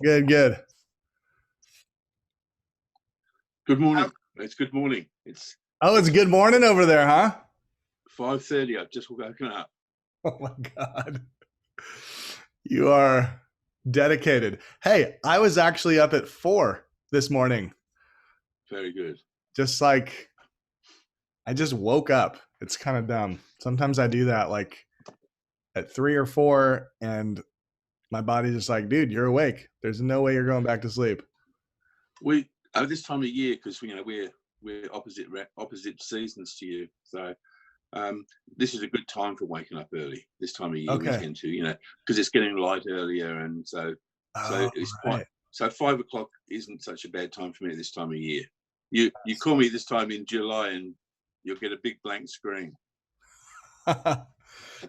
Good, good. Good morning. It's good morning. It's Oh, it's good morning over there, huh? 5:30. I've just woken up. Oh my God. You are dedicated. Hey, I was actually up at 4 this morning. Very good. Just like I just woke up. It's kind of dumb. Sometimes I do that like at 3 or 4 and my body's just like, dude, you're awake. There's no way you're going back to sleep. We at this time of year, because we're opposite seasons to you. So this is a good time for waking up early. This time of year we Okay. tend to, because it's getting light earlier, and so Oh, it's quite. right. So 5 o'clock isn't such a bad time for me at this time of year. You call me this time in July, and you'll get a big blank screen.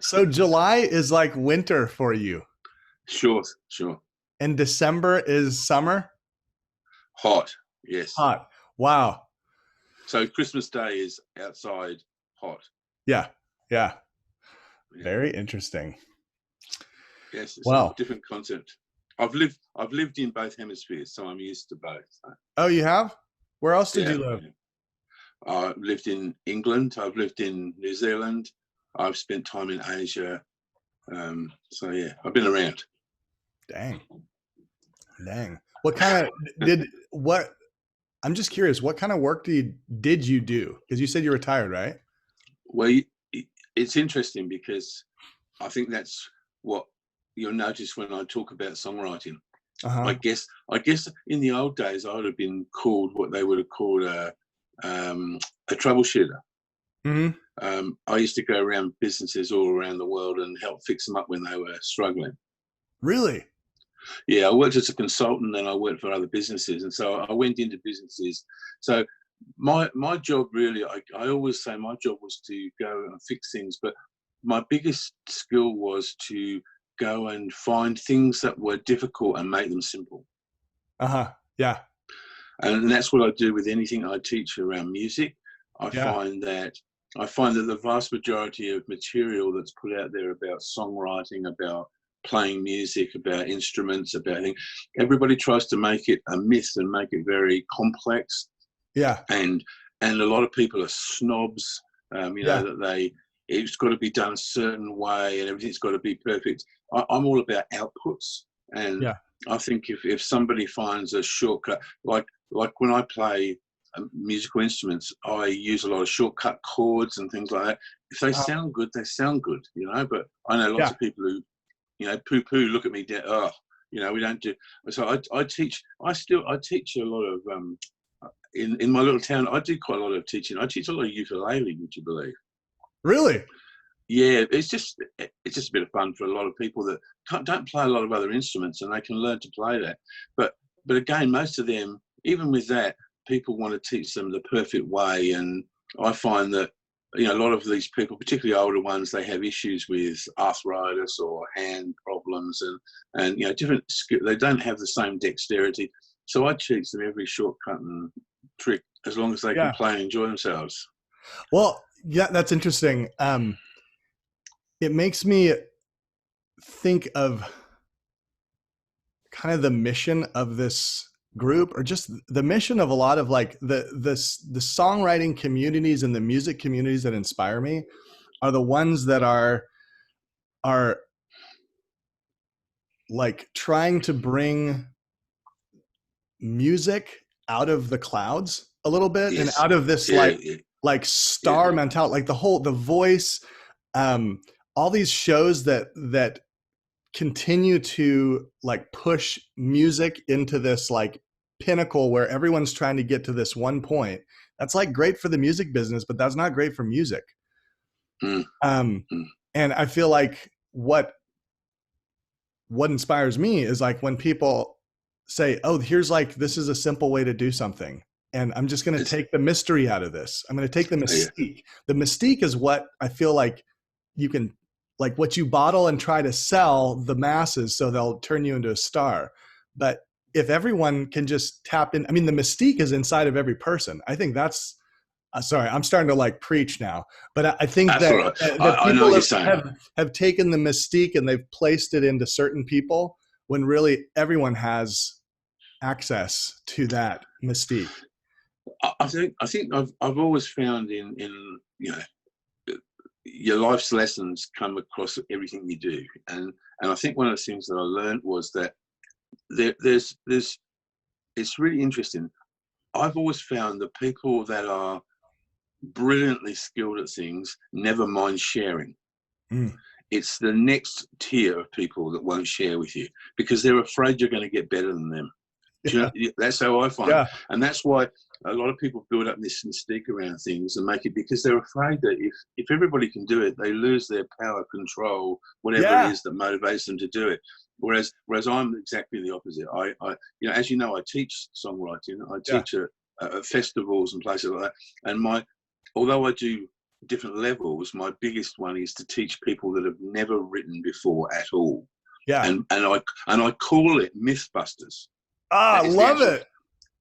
So July is like winter for you, Sure, sure. and December is summer? Hot, yes. Hot. Wow. So Christmas Day is outside hot. Yeah. Yeah. Yeah. Very interesting. Yes, it's a Wow. different concept. I've lived in both hemispheres, so I'm used to both. So, Oh, you have? Where else did yeah, you live? yeah. I've lived in England. I've lived in New Zealand. I've spent time in Asia. So yeah, I've been around. Dang. Dang. What kind of did what I'm just curious, what kind of work did you do? Because you said you retired, right? Well, it's interesting because I think that's what you'll notice when I talk about songwriting. I Uh-huh. guess in the old days I would have been called what they would have called a troubleshooter. Hmm. I used to go around businesses all around the world and help fix them up when they were struggling. Really? Yeah, I worked as a consultant and I worked for other businesses, and so I went into businesses. So my job really, I always say my job was to go and fix things, but my biggest skill was to go and find things that were difficult and make them simple. Uh-huh. Yeah. And that's what I do with anything I teach around music. I Yeah. find that I find that the vast majority of material that's put out there about songwriting, about playing music, about instruments, about things, everybody tries to make it a myth and make it very complex. Yeah. And a lot of people are snobs. Yeah. That it's got to be done a certain way and everything's got to be perfect. I'm all about outputs, and Yeah. I think if somebody finds a shortcut, like when I play musical instruments, I use a lot of shortcut chords and things like that. If they Uh, sound good, they sound good, But I know lots yeah. of people who, poo-poo, look at me, we don't do. So I teach. I teach a lot of in my little town. I do quite a lot of teaching. I teach a lot of ukulele, would you believe? Really? Yeah, it's just a bit of fun for a lot of people that don't play a lot of other instruments, and they can learn to play that. But again, most of them, even with that, people want to teach them the perfect way. And I find that a lot of these people, particularly older ones, they have issues with arthritis or hand problems, and different. They don't have the same dexterity. So I teach them every shortcut and trick as long as they can Yeah. play and enjoy themselves. Well, yeah, that's interesting. It makes me think of kind of the mission of this group, or just the mission of a lot of like the songwriting communities and the music communities that inspire me are the ones that are like trying to bring music out of the clouds a little bit and Yes, out of this yeah, yeah, like yeah. star mentality, like the voice, um all these shows that continue to like push music into this like pinnacle where everyone's trying to get to this one point. That's like great for the music business, but that's not great for music. Mm, um mm. and I feel like what inspires me is like when people say, oh, here's like, this is a simple way to do something, and I'm just going to It's take the mystery out of this. I'm going to take the yeah, mystique. The mystique is what I feel like you can, like what you bottle and try to sell the masses so they'll turn you into a star. But if everyone can just tap in, I mean, the mystique is inside of every person. I think that's, sorry, I'm starting to like preach now, but I think that's that all right. that I know what people you're saying. have taken the mystique and they've placed it into certain people when really everyone has access to that mystique. I think I've always found in your life's lessons come across everything you do, and I think one of the things that I learned was that there's it's really interesting. I've always found that people that are brilliantly skilled at things never mind sharing. Mm. It's the next tier of people that won't share with you because they're afraid you're going to get better than them. Yeah. That's how I find Yeah. it. And that's why a lot of people build up this mystique around things and make it, because they're afraid that if everybody can do it, they lose their power, control, whatever it is that motivates them to do it. Whereas I'm exactly the opposite. I as you know, I teach songwriting. I teach at festivals and places like that. And although I do different levels, my biggest one is to teach people that have never written before at all. Yeah. And I call it Mythbusters. I love it.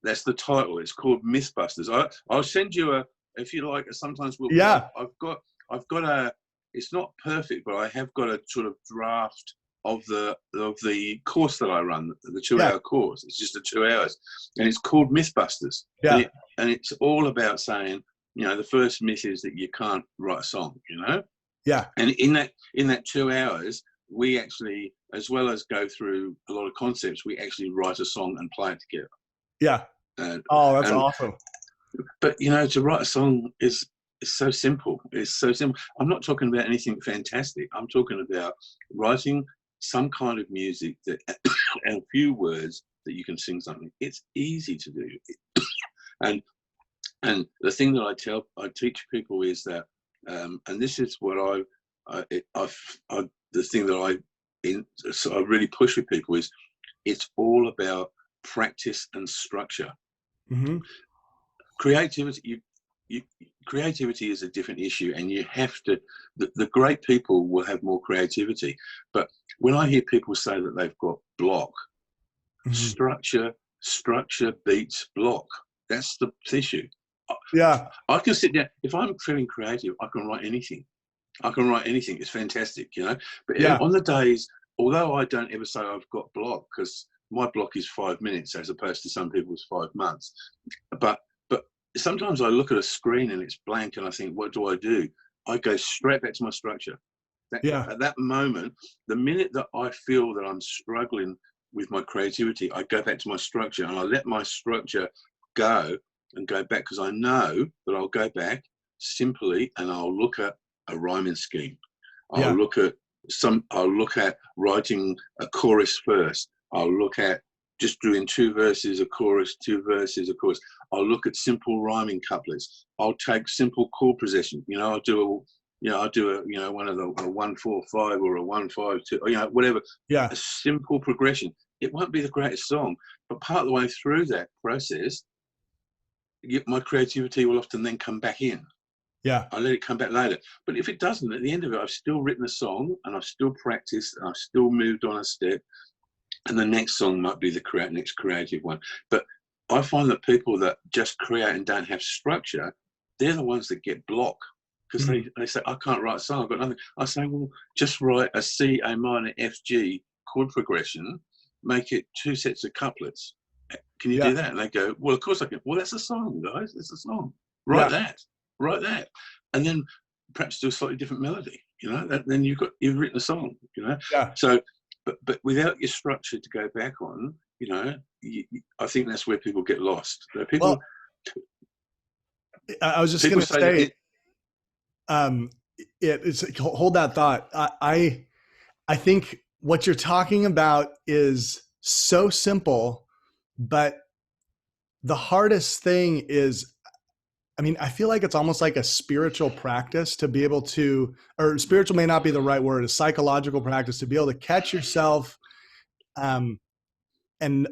That's the title. It's called Mythbusters. I'll send you if you like. Sometimes I've got a. It's not perfect, but I have got a sort of draft of the course that I run, the 2-hour course. It's just 2 hours, and it's called Mythbusters. Yeah. And it's all about saying, the first myth is that you can't write a song. Yeah. And in that 2 hours, we actually, as well as go through a lot of concepts, we actually write a song and play it together. Yeah. That's awesome. But to write a song is so simple. It's so simple. I'm not talking about anything fantastic. I'm talking about writing some kind of music that and a few words that you can sing something. It's easy to do. And the thing that I teach people is that, and this is what the thing that I really push with people is, it's all about practice and structure. Mm-hmm. Creativity is a different issue, and you have to. The great people will have more creativity, but when I hear people say that they've got block, structure beats block. That's the issue. Yeah, I can sit down. If I'm feeling creative, I can write anything. It's fantastic, But on the days, although I don't ever say I've got block, because my block is 5 minutes as opposed to some people's 5 months. But sometimes I look at a screen and it's blank and I think, what do I do? I go straight back to my structure. At that moment, the minute that I feel that I'm struggling with my creativity, I go back to my structure and I let my structure go and go back, because I know that I'll go back simply and I'll look at a rhyming scheme. I'll look at writing a chorus first. I'll look at just doing 2 verses, a chorus, 2 verses, a chorus. I'll look at simple rhyming couplets. I'll take simple chord progression. I'll do one of the 1-4-5 or a 1-5-2, whatever. Yeah. A simple progression. It won't be the greatest song, but part of the way through that process, my creativity will often then come back in. Yeah. I let it come back later. But if it doesn't, at the end of it, I've still written a song and I've still practiced and I've still moved on a step. And the next song might be the next creative one. But I find that people that just create and don't have structure, they're the ones that get blocked, because they say, I can't write a song, I've got nothing. I say, well, just write a C, A minor, F, G chord progression, make it 2 sets of couplets. Can you do that? And they go, well, of course I can. Well, that's a song, guys. It's a song. Write that. And then perhaps do a slightly different melody, then you've written a song, Yeah. So, but without your structure to go back on, I think that's where people get lost. People. Well, I was just going to say, it's hold that thought. I think what you're talking about is so simple, but the hardest thing is, I feel like it's almost like a spiritual practice to be able to, or spiritual may not be the right word, a psychological practice to be able to catch yourself and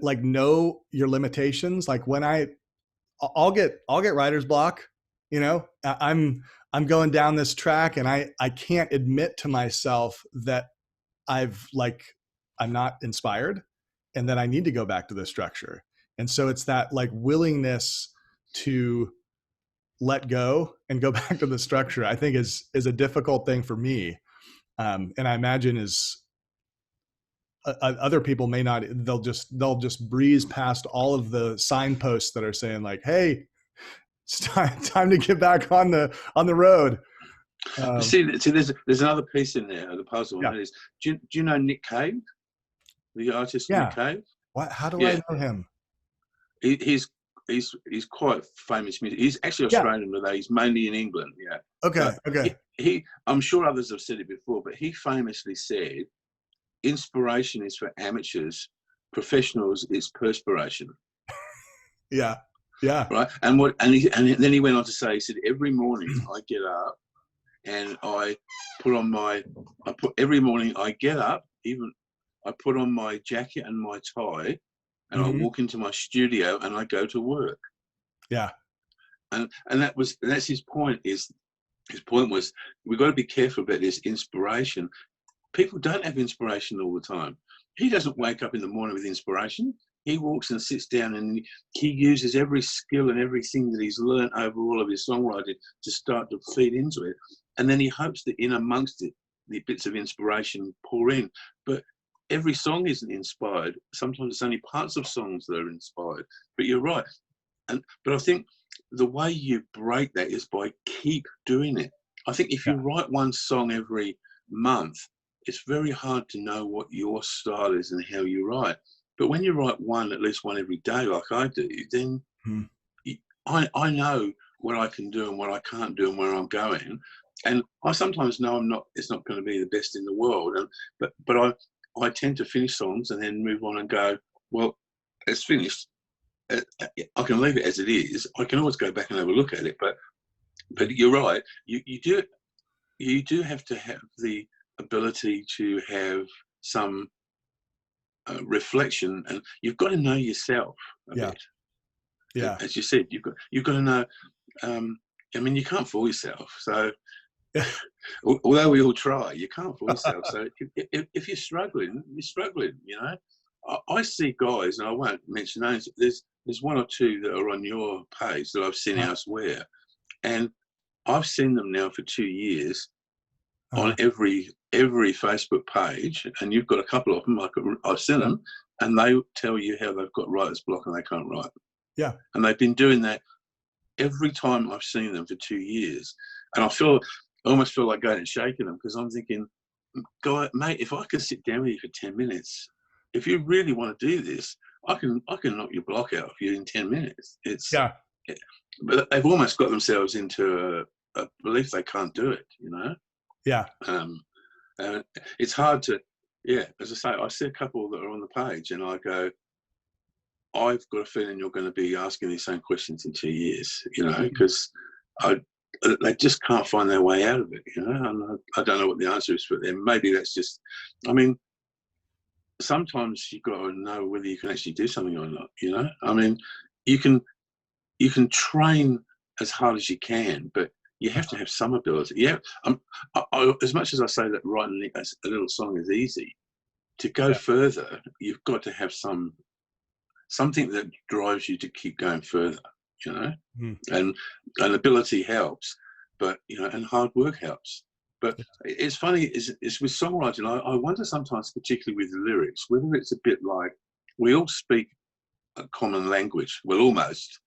like know your limitations. Like when I'll get writer's block, I'm going down this track and I can't admit to myself that I'm not inspired and that I need to go back to the structure. And so it's that like willingness to let go and go back to the structure, I think is a difficult thing for me. And I imagine is other people may not. They'll just breeze past all of the signposts that are saying like, "Hey, it's time to get back on the road." See, there's another piece in there, the puzzle, Yeah, and that is, do you know Nick Cave, the artist Nick yeah. Cave? What? How do I Yeah, know him? he, he's quite famous music. He's actually Yeah. Australian, but he's mainly in England. Yeah, Okay. but Okay. he I'm sure others have said it before, but he famously said, "Inspiration is for amateurs, professionals is perspiration." Yeah. Yeah. Right, and then he went on to say, he said, "Every morning I get up and every morning I get up, even I put on my jacket and my tie, and I Hmm. walk into my studio and I go to work." Yeah. And that's his point. His point was, we've got to be careful about this inspiration. People don't have inspiration all the time. He doesn't wake up in the morning with inspiration. He walks and sits down and he uses every skill and everything that he's learned over all of his songwriting to start to feed into it. And then he hopes that in amongst it, the bits of inspiration pour in. But every song isn't inspired. Sometimes it's only parts of songs that are inspired. But you're right. But I think the way you break that is by keep doing it. I think if you Yeah. write one song every month, it's very hard to know what your style is and how you write. But when you write at least one every day, like I do, then Hmm. I know what I can do and what I can't do and where I'm going. And I sometimes know it's not going to be the best in the world. But I tend to finish songs and then move on and go, well, it's finished. I can leave it as it is. I can always go back and have a look at it. But you're right. You do have to have the ability to have some reflection, and you've got to know yourself a Yeah. bit. Yeah. As you said, you've got to know. I mean, you can't fool yourself. So, although we all try, you can't fool yourself. So, if you're struggling, you're struggling. You know, I see guys, and I won't mention names. There's one or two that are on your page that I've seen Uh-huh. elsewhere, and I've seen them now for 2 years on Uh-huh. every Facebook page, and you've got a couple of them. I've seen them, and they tell you how they've got writer's block and they can't write. Yeah. And they've been doing that every time I've seen them for 2 years, and I almost feel like going and shaking them, because I'm thinking, guy, mate, if I could sit down with you for 10 minutes, if you really want to do this, I can knock your block out for you in 10 minutes. Yeah. But they've almost got themselves into a belief they can't do it, you know. Yeah. It's hard to, yeah, as I say, I see a couple that are on the page and I go, I've got a feeling you're going to be asking these same questions in 2 years, you know, because they just can't find their way out of it, you know. And I don't know what the answer is for them. Maybe that's just, I mean, sometimes you've got to know whether you can actually do something or not, you know. I mean, you can train as hard as you can, but you have to have some ability. Yeah, as much as I say that writing a little song is easy, to go Yeah. further, you've got to have something that drives you to keep going further, you know. Mhm. And ability helps, but you know, and hard work helps. But it's funny, is with songwriting, I wonder sometimes, particularly with the lyrics, whether it's a bit like we all speak a common language. Well, almost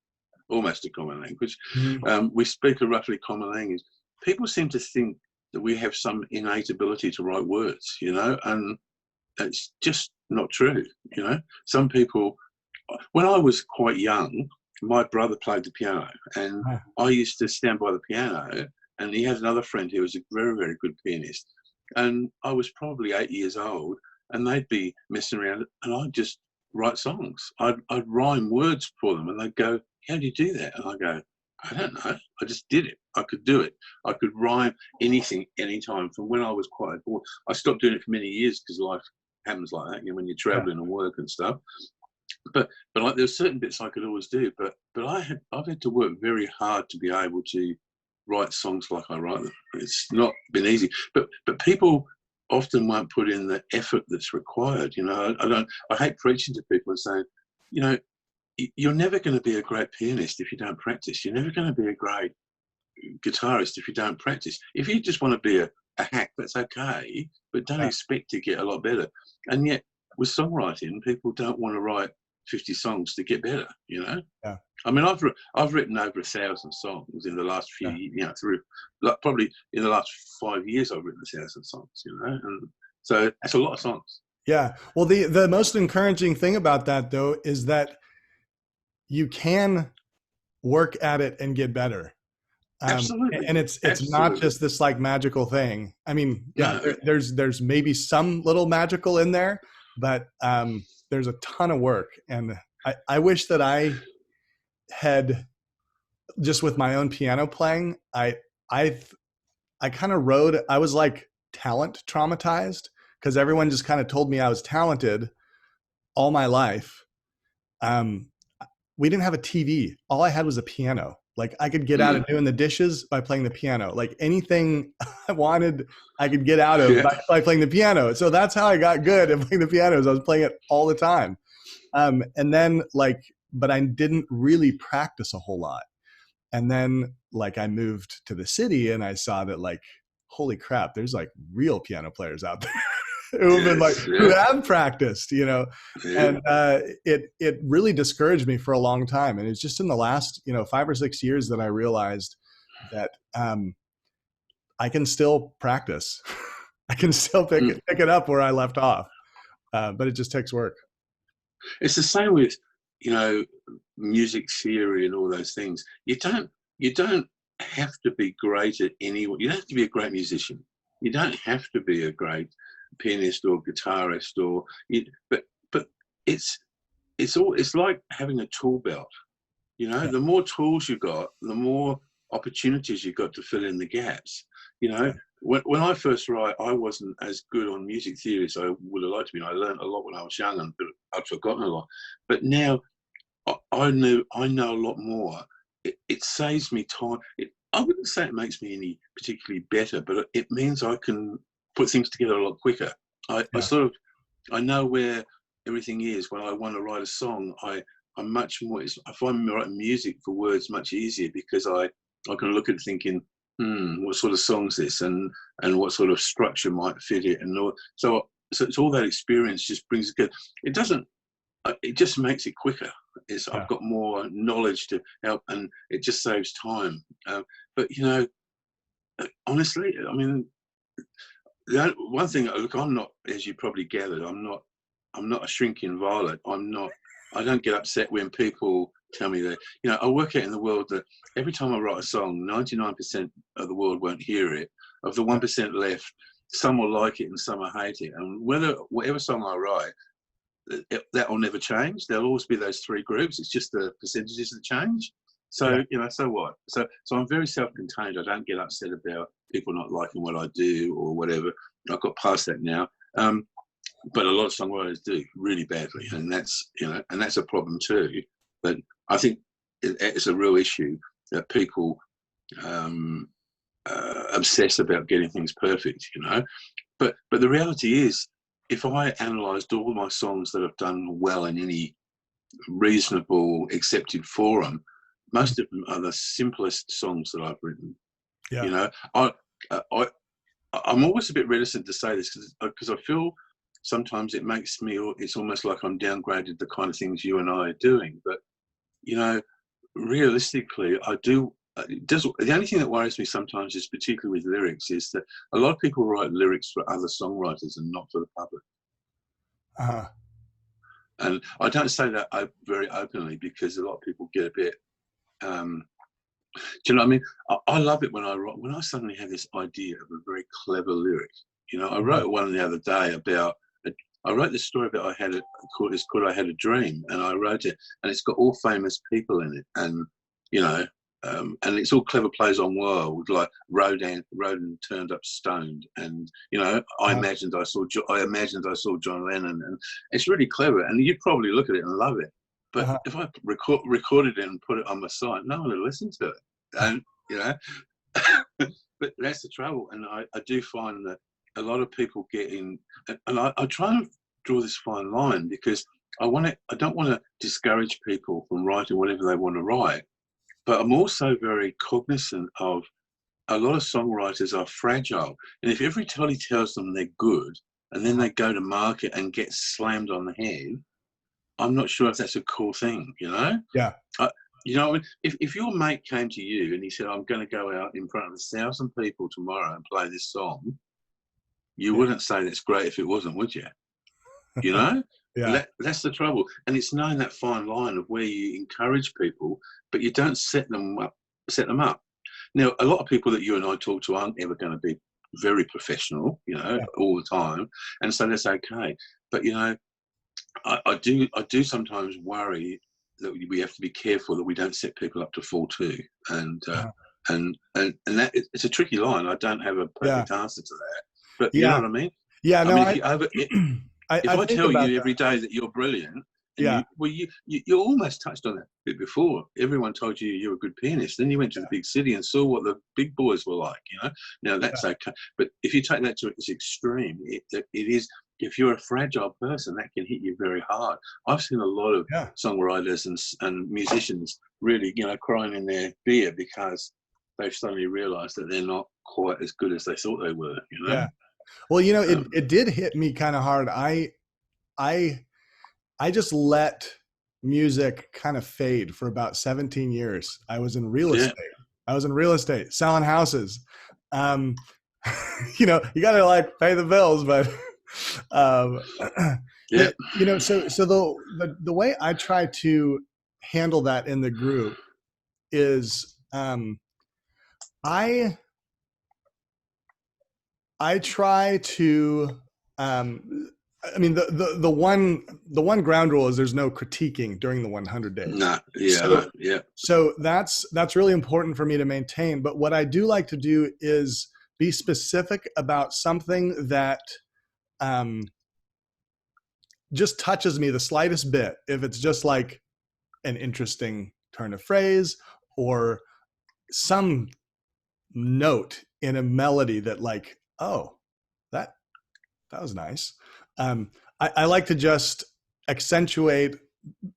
a common language. Mhm. We speak a roughly common language. People seem to think that we have some innate ability to write words, you know, and it's just not true, you know. Some people, when I was quite young, my brother played the piano, and Uh-huh. I used to stand by the piano, and he had another friend who was a very, very good pianist. And I was probably 8 years old, and they'd be messing around, and I'd just write songs. I'd rhyme words for them, and they'd go, "How do you do that?" And I go, "I don't know. I just did it. I could do it. I could rhyme anything, anytime." From when I was quite a boy, I stopped doing it for many years because life happens like that, you know, when you're Yeah. traveling and work and stuff. But like there's certain bits I could always do, but I've had to work very hard to be able to write songs like I write them. It's not been easy, but people often won't put in the effort that's required. You know, I hate preaching to people and saying, you know, you're never going to be a great pianist if you don't practice. You're never going to be a great guitarist if you don't practice. If you just want to be a hack, that's okay, but don't Yeah. expect to get a lot better. And yet with songwriting, people don't want to write 50 songs to get better, you know. Yeah. I mean, I've written over 1,000 songs in the last few, Yeah. you know, through like, probably in the last 5 years, I've written 1,000 songs, you know, and so that's a lot of songs. Yeah. Well, the most encouraging thing about that though is that you can work at it and get better. Absolutely, And it's not absolutely. just this like magical thing. I mean, yeah, No, there's maybe some little magical in there, but there's a ton of work. And I wish that I had, just with my own piano playing, I I kind of rode, I was like talent traumatized because everyone just kind of told me I was talented all my life. Um, we didn't have a TV. All I had was a piano. Like I could get out of mm, doing the dishes by playing the piano. Like anything I wanted, I could get out of yeah, by playing the piano. So that's how I got good at playing the piano. Is I was playing it all the time. And then like, but I didn't really practice a whole lot. And then like I moved to the city and I saw that like, holy crap, there's like real piano players out there who have been like, yes, who yeah, have practiced, you know. yeah. And it really discouraged me for a long time. And it's just in the last, you know, 5 or 6 years that I realized that I can still practice. I can still Mm. pick it up where I left off. But it just takes work. It's the same with, you know, music theory and all those things. You don't have to be great at any. You don't have to be a great musician. You don't have to be a great pianist or guitarist or. But it's like having a tool belt. You know, Yeah. the more tools you got, the more opportunities you got to fill in the gaps. You know, Yeah. when I first write, I wasn't as good on music theory as I would have liked to be. I learned a lot when I was young, and but I'd forgotten a lot. But now I know a lot more. It saves me time. I wouldn't say it makes me any particularly better, but it means I can put things together a lot quicker. I Yeah. sort of I know where everything is when I want to write a song. I'm much more. I find writing music for words much easier because I can look at it thinking, what sort of song's this, and what sort of structure might fit it, and all. So it's all that experience just brings it good. It doesn't. It just makes it quicker. I've Yeah. got more knowledge to help, and it just saves time. But you know, honestly, I mean, one thing. Look, I'm not, as you probably gathered, I'm not a shrinking violet. I don't get upset when people tell me that. You know, I work out in the world that every time I write a song, 99% of the world won't hear it. Of the 1% left, some will like it and some will hate it. And whatever song I write, that will never change. There'll always be those three groups. It's just the percentages that change. Yeah. So, you know, so what? So I'm very self-contained. I don't get upset about people not liking what I do or whatever. I've got past that now. But a lot of songwriters do really badly, and that's, you know, and that's a problem too. But I think it's a real issue that people obsess about getting things perfect, you know. But the reality is, if I analysed all my songs that have done well in any reasonable accepted forum, most of them are the simplest songs that I've written. Yeah. You know, I I'm always a bit reticent to say this because I feel sometimes it makes me, it's almost like I'm downgraded the kind of things you and I are doing. But, you know, realistically, I do. The only thing that worries me sometimes is, particularly with lyrics, is that a lot of people write lyrics for other songwriters and not for the public. Uh-huh. And I don't say that very openly because a lot of people get a bit. Do you know what I mean? I love it when I suddenly have this idea of a very clever lyric. You know, I Mhm. wrote one the other day about. I wrote this story about it's called I Had a Dream, and I wrote it, and it's got all famous people in it, and you know, and it's all clever plays on world, like Rodin turned up stoned, and you know, I Uh-huh. imagined I saw John Lennon, and it's really clever, and you'd probably look at it and love it. But Uh-huh. if I recorded it and put it on my site, no one would listen to it, and you know, but that's the trouble, and I do find that a lot of people get in, and I try and draw this fine line because I don't want to discourage people from writing whatever they want to write, but I'm also very cognizant of a lot of songwriters are fragile, and if everybody tells them they're good and then they go to market and get slammed on the head, I'm not sure if that's a cool thing, you know? Yeah. You know, if your mate came to you and he said, I'm going to go out in front of 1,000 people tomorrow and play this song, you wouldn't say that's great if it wasn't, would you? You know? Yeah. That's the trouble. And it's knowing that fine line of where you encourage people, but you don't set them up. Now, a lot of people that you and I talk to aren't ever going to be very professional, you know, all the time. And so that's okay. But, you know, I do sometimes worry that we have to be careful that we don't set people up to fall too. And that it's a tricky line. I don't have a perfect answer to that. But you know what I mean? Yeah. I No, mean, if I tell you every day that you're brilliant, and you almost touched on that a bit before. Everyone told you you're a good pianist. Then you went to the big city and saw what the big boys were like, you know. Now that's okay. But if you take that to its extreme, it is, if you're a fragile person, that can hit you very hard. I've seen a lot of songwriters and musicians really, you know, crying in their beer because they've suddenly realized that they're not quite as good as they thought they were, you know. Yeah. Well, you know, it did hit me kind of hard. I just let music kind of fade for about 17 years. I was in real estate. Selling houses. You know, you got to like pay the bills, but you know, so the way I try to handle that in the group is I try to I mean, the one ground rule is there's no critiquing during the 100 days. No, So that's really important for me to maintain. But what I do like to do is be specific about something that just touches me the slightest bit. If it's just like an interesting turn of phrase or some note in a melody that like, oh, that was nice. I like to just accentuate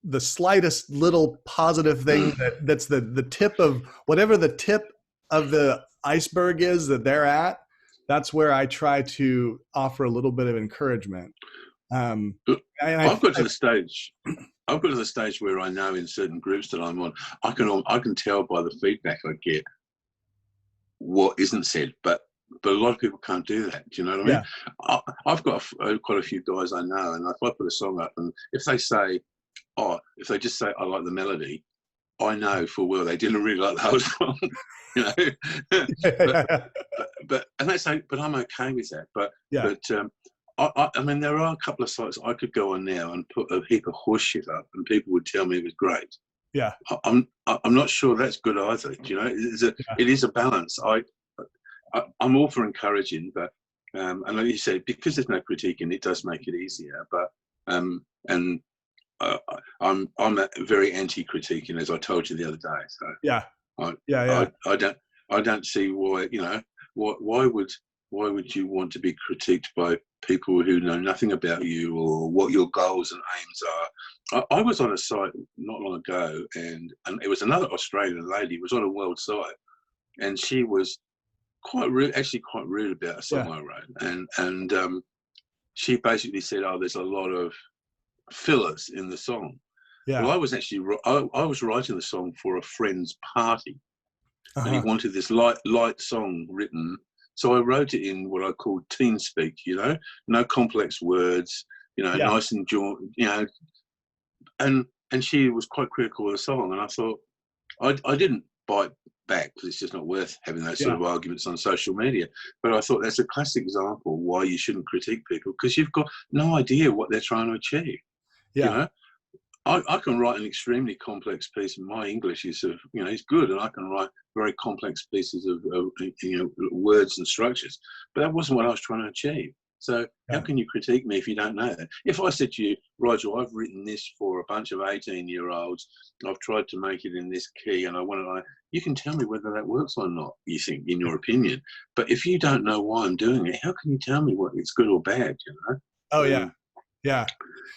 the slightest little positive thing that's the tip of whatever the tip of the iceberg is that they're at. That's where I try to offer a little bit of encouragement. I've got to the stage where I know in certain groups that I'm on, I can tell by the feedback I get what isn't said, but a lot of people can't do that. Do you know what I mean? Yeah. I've got quite a few guys I know, and if I put a song up, and if they just say I like the melody, I know full well they didn't really like the whole song. You know, but and they say, but I'm okay with that. But I mean, there are a couple of sites I could go on now and put a heap of horse shit up, and people would tell me it was great. Yeah, I'm not sure that's good either. Do you know, it is a balance. I'm all for encouraging, but and like you said, because there's no critiquing, it does make it easier. But I'm very anti-critiquing, as I told you the other day. So I don't see why, you know, why would you want to be critiqued by people who know nothing about you or what your goals and aims are? I was on a site not long ago, and it was another Australian lady, was on a world site, and she was quite rude about a song I wrote, and she basically said, "Oh, there's a lot of fillers in the song." Yeah. Well, I was actually I was writing the song for a friend's party, and he wanted this light song written, so I wrote it in what I call teen speak. You know, no complex words. You know, nice and you know, and she was quite critical of the song, and I thought I didn't bite back because it's just not worth having those sort of arguments on social media. But I thought that's a classic example why you shouldn't critique people, because you've got no idea what they're trying to achieve. Yeah. You know, I can write an extremely complex piece, and my English is is good, and I can write very complex pieces of words and structures. But that wasn't what I was trying to achieve. So how can you critique me if you don't know that? If I said to you, Roger, I've written this for a bunch of 18-year-olds, I've tried to make it in this key, and I want to, you can tell me whether that works or not, you think, in your opinion. But if you don't know why I'm doing it, how can you tell me what it's good or bad, you know? Oh, yeah. Yeah.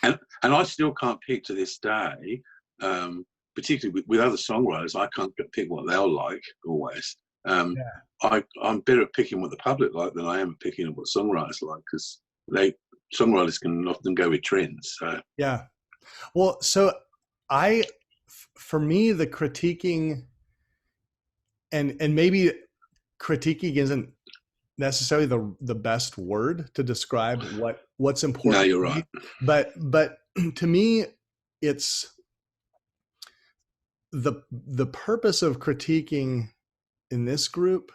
And I still can't pick to this day, particularly with other songwriters, I can't pick what they'll like always. I'm better at picking what the public like than I am at picking what songwriters like, because songwriters can often go with trends. So Yeah. Well, so for me, the critiquing and maybe critiquing isn't necessarily the best word to describe what's no, important you're to right. me, but to me, it's the purpose of critiquing in this group.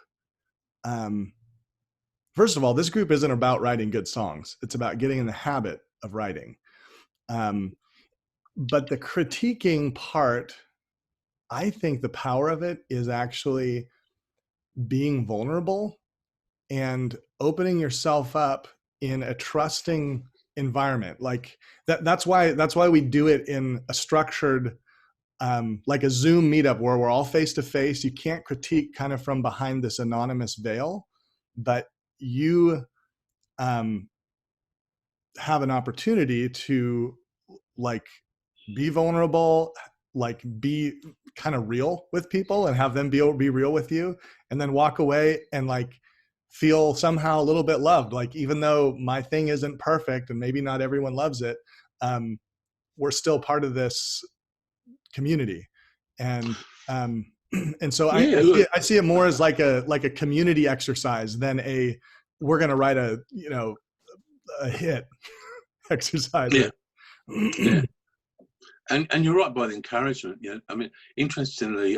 First of all, this group isn't about writing good songs. It's about getting in the habit of writing. But the critiquing part, I think the power of it is actually being vulnerable and opening yourself up in a trusting environment. Like that's why we do it in a structured, like a Zoom meetup where we're all face to face. You can't critique kind of from behind this anonymous veil, but you have an opportunity to like be vulnerable, like be kind of real with people and have them be real with you, and then walk away and like feel somehow a little bit loved. Like, even though my thing isn't perfect and maybe not everyone loves it, we're still part of this community. And and so Yeah, look, I see it more as like a community exercise than a we're going to write a hit exercise. yeah, yeah. And you're right by the encouragement. You know, I mean, interestingly,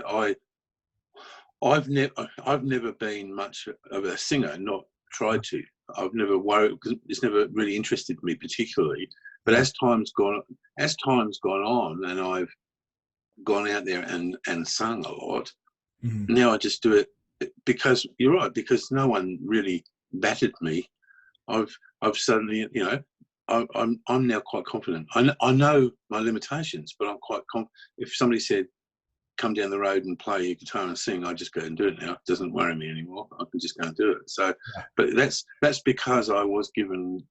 I've never been much of a singer, not tried to. I've never worried because it's never really interested me particularly. But Yeah. as time's gone on, and I've gone out there and sung a lot, Mhm. now I just do it because you're right, because no one really battered me. I've suddenly, you know, I'm now quite confident. I know my limitations, but I'm quite confident. If somebody said, come down the road and play your guitar and sing, I just go and do it now. It doesn't worry me anymore. I can just go and do it. So, Yeah. but that's because I was given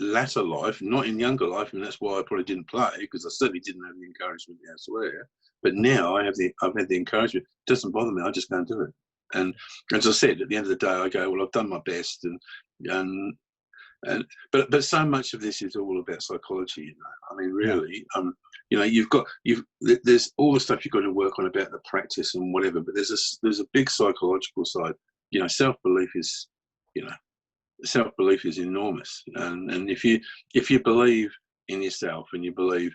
latter life, not in younger life, and that's why I probably didn't play, because I certainly didn't have the encouragement elsewhere. But now I've had the encouragement. It doesn't bother me. I just go and do it. And as I said, at the end of the day, I go, well, I've done my best, and but so much of this is all about psychology, you know. I mean, Yeah. really, you know, there's all the stuff you've got to work on about the practice and whatever, but there's a big psychological side. You know, self-belief is, you know, self-belief is enormous, and if you believe in yourself and you believe,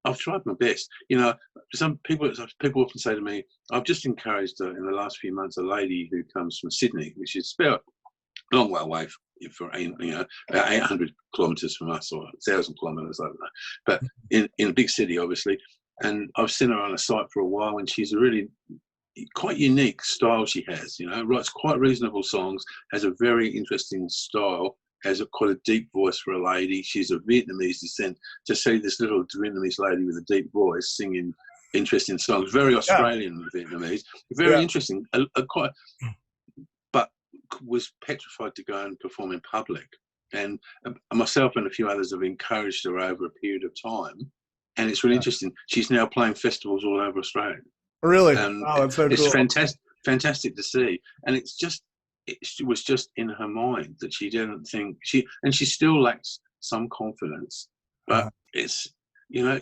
I've tried my best. You know, some people often say to me, I've just encouraged in the last few months a lady who comes from Sydney, which is about a long way away for, you know, 800 kilometres from us, or 1,000 kilometres, I don't know, but in a big city, obviously. And I've seen her on a site for a while, and she's a really quite unique style she has, you know, writes quite reasonable songs, has a very interesting style, has quite a deep voice for a lady. She's of Vietnamese descent. To see this little Vietnamese lady with a deep voice singing interesting songs, very Yeah. Australian Vietnamese, very Yeah. interesting, quite, but was petrified to go and perform in public. And myself and a few others have encouraged her over a period of time. And it's really Yeah. interesting. She's now playing festivals all over Australia. Really? And Oh, that's so it's cool. fantastic to see. And it was just in her mind that she didn't think she still lacks some confidence. But it's, you know,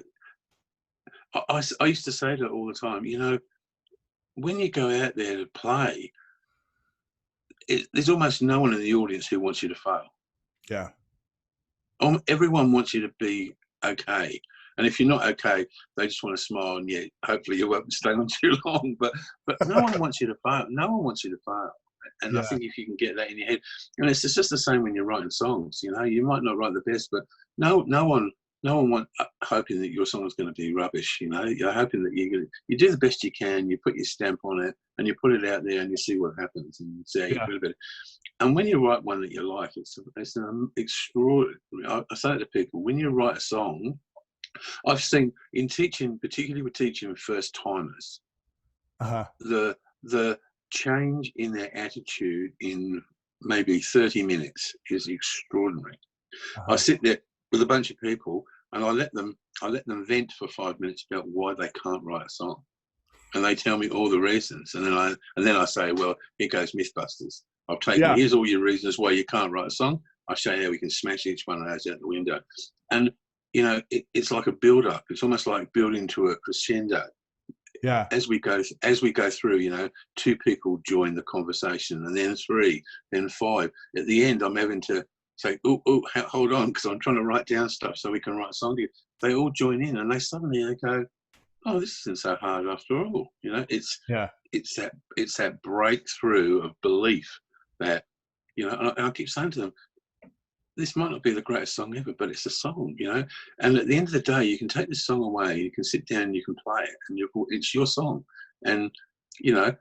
I used to say to her all the time, you know, when you go out there to play, there's almost no one in the audience who wants you to fail. Yeah. Everyone wants you to be okay. And if you're not okay, they just want to smile, and yeah, hopefully you won't stay on too long. But no one wants you to fail. No one wants you to fail. And I Yeah. think if you can get that in your head, and it's just the same when you're writing songs. You know, you might not write the best, but no one wants hoping that your song is going to be rubbish. You know, you're hoping that you do the best you can. You put your stamp on it, and you put it out there, and you see what happens, and you see how you Yeah. feel about it. And when you write one that you like, it's an extraordinary. I say to people, when you write a song, I've seen in teaching, particularly with teaching first timers, Uh-huh. the change in their attitude in maybe 30 minutes is extraordinary. I Uh-huh. sit there with a bunch of people, and I let them vent for 5 minutes about why they can't write a song, and they tell me all the reasons, and then I say, well, here goes Mythbusters. Yeah. Here's all your reasons why you can't write a song. I show you how we can smash each one of those out the window. And, you know, it's like a build-up. It's almost like building to a crescendo. Yeah. As we go through, you know, 2 people join the conversation, and then 3, then 5. At the end, I'm having to say, oh, hold on, because I'm trying to write down stuff so we can write a song together. They all join in, and they suddenly go, oh, this isn't so hard after all. You know, it's that breakthrough of belief that, you know, and I keep saying to them, this might not be the greatest song ever, but it's a song, you know. And at the end of the day, you can take this song away, you can sit down, you can play it, and it's your song. And, you know,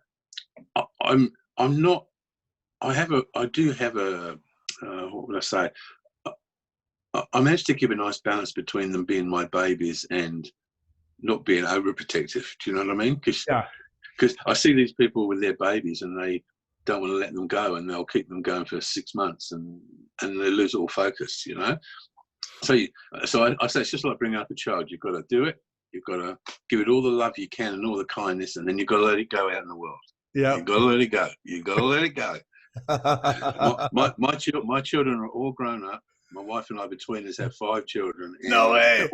I'm not. I do have a. What would I say? I managed to keep a nice balance between them being my babies and not being overprotective. Do you know what I mean? Because I see these people with their babies and they don't want to let them go, and they'll keep them going for 6 months, and they lose all focus, you know. So I say it's just like bringing up a child. You've got to do it. You've got to give it all the love you can and all the kindness, and then you've got to let it go out in the world. Yeah, you've got to let it go. You've got to let it go. My children are all grown up. My wife and I, between us, have 5 children. No way.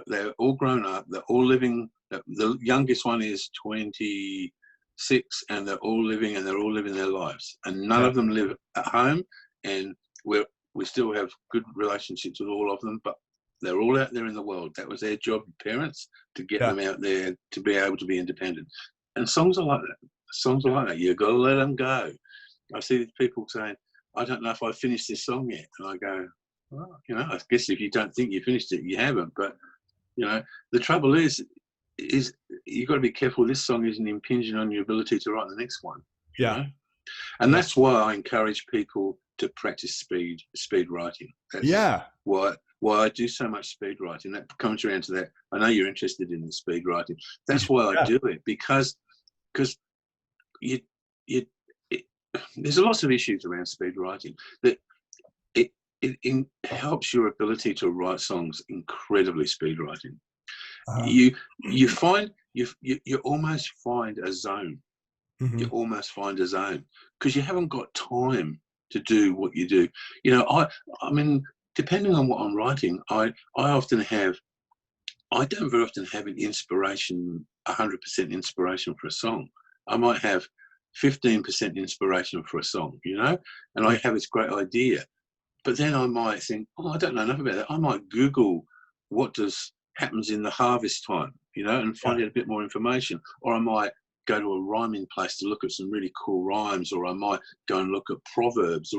They're all grown up. They're all living. The youngest one is 26, and they're all living their lives. And none of them live at home, and we still have good relationships with all of them, but they're all out there in the world. That was their job, parents, to get them out there to be able to be independent. And songs are like that. Songs are like that. You've got to let them go. I see these people saying, I don't know if I finished this song yet. And I go, well, you know, I guess if you don't think you finished it, you haven't. But, you know, the trouble is you've got to be careful. This song isn't impinging on your ability to write the next one. Yeah. You know? And that's why I encourage people to practice speed writing. That's why I do so much speed writing. That comes around to that. I know you're interested in the speed writing. That's why I do it, because there's lots of issues around speed writing. That it helps your ability to write songs incredibly. Speed writing. You almost find a zone. Mm-hmm. You almost find a zone because you haven't got time to do what you do. You know, I mean, depending on what I'm writing, I don't very often have an inspiration, 100% inspiration for a song. I might have 15% inspiration for a song, you know, and I have this great idea. But then I might think, oh, I don't know enough about that. I might Google what happens in the harvest time, you know, and find out a bit more information. Or I might go to a rhyming place to look at some really cool rhymes, or I might go and look at proverbs.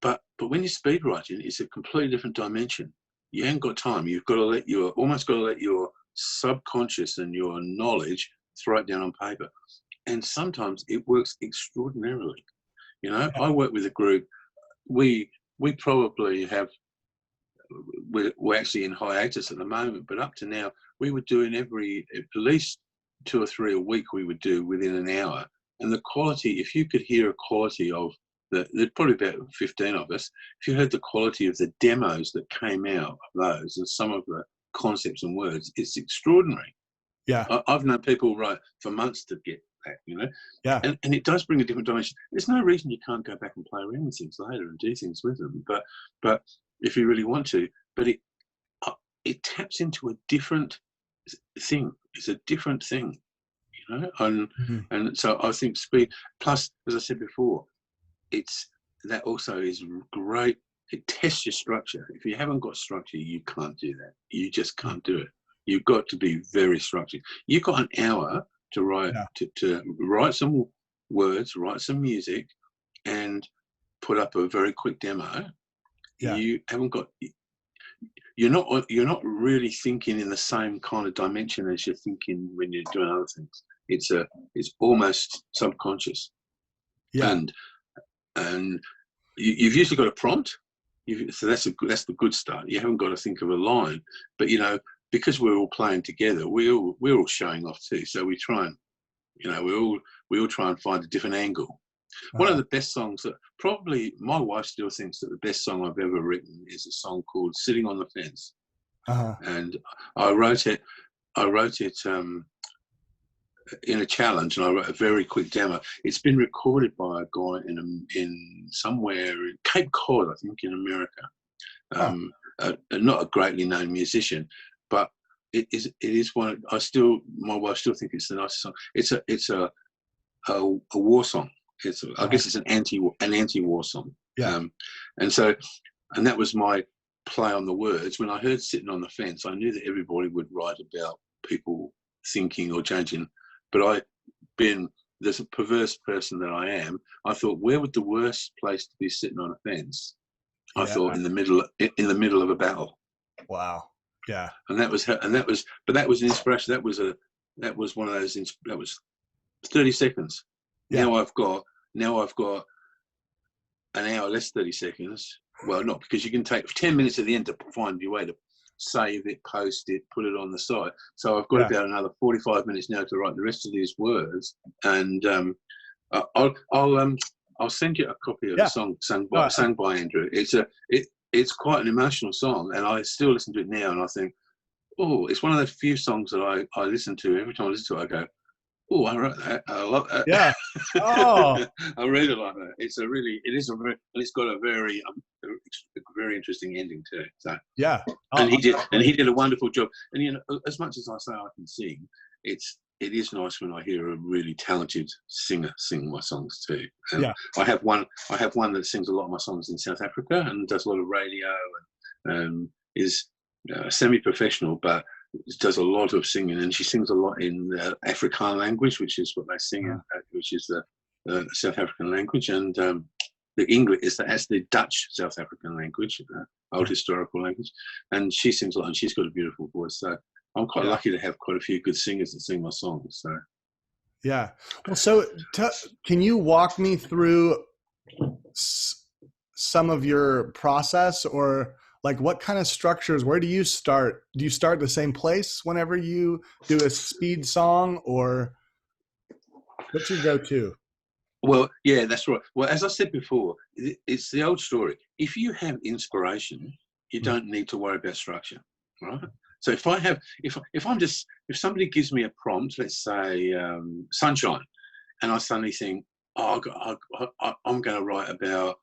But when you're speed writing, it's a completely different dimension. You ain't got time. You've got to almost got to let your subconscious and your knowledge throw it down on paper. And sometimes it works extraordinarily. You know, I work with a group. We probably have. We're actually in hiatus at the moment, but up to now, we were doing at least 2 or 3 a week. We would do within an hour, and the quality. If you could hear a quality of there's probably about 15 of us. If you heard the quality of the demos that came out of those and some of the concepts and words, it's extraordinary. Yeah, I've known people write for months to get that, you know. Yeah, and it does bring a different dimension. There's no reason you can't go back and play around with things later and do things with them, but if you really want to, but it taps into a different thing. It's a different thing, you know. And so I think speed. Plus, as I said before, that also is great. It tests your structure. If you haven't got structure, you can't do that. You just can't do it. You've got to be very structured. You've got an hour to write to write some words, write some music, and put up a very quick demo. Yeah. You haven't got. You're not really thinking in the same kind of dimension as you're thinking when you're doing other things. It's almost subconscious. Yeah. And you've usually got a prompt. So that's the good start. You haven't got to think of a line, but you know, because we're all playing together, we're all showing off too. So we try and, you know, we all try and find a different angle. One of the best songs that probably my wife still thinks that the best song I've ever written is a song called "Sitting on the Fence," and I wrote it in a challenge, and I wrote a very quick demo. It's been recorded by a guy in somewhere in Cape Cod, I think, in America. Huh. Not a greatly known musician, but it is one. My wife still thinks it's the nicest song. It's a war song. I guess it's an anti-war song. Yeah. And that was my play on the words. When I heard "Sitting on the Fence," I knew that everybody would write about people thinking or changing, but there's a perverse person that I am. I thought, where would the worst place to be sitting on a fence? I thought in the middle of a battle. Wow. Yeah. But that was an inspiration. That was one of those. That was 30 seconds. Yeah. Now I've got an hour less 30 seconds. Well, not because you can take 10 minutes at the end to find your way to save it, post it, put it on the site. So I've got about another 45 minutes now to write the rest of these words. And I'll send you a copy of the song sung by Andrew. It's quite an emotional song, and I still listen to it now, and I think, oh, it's one of those few songs that I listen to. Every time I listen to it, I go, oh, I wrote that. I love that. Yeah. Oh. I really like that. And it's got a very interesting ending too. So yeah. And he did a wonderful job. And as much as I say I can sing, it is nice when I hear a really talented singer sing my songs too. I have one that sings a lot of my songs in South Africa and does a lot of radio and is semi-professional, but does a lot of singing, and she sings a lot in the Afrikaans language, which is what they sing in, which is the South African language, and the English that's the Dutch South African language, old historical language, and she sings a lot, and she's got a beautiful voice. So I'm quite lucky to have quite a few good singers that sing my songs. So yeah, well, so can you walk me through some of your process, or like what kind of structures, where do you start? Do you start the same place whenever you do a speed song, or what's your go-to? Well, yeah, that's right. Well, as I said before, it's the old story. If you have inspiration, you don't need to worry about structure, right? So if somebody gives me a prompt, let's say sunshine, and I suddenly think, oh, I'm going to write about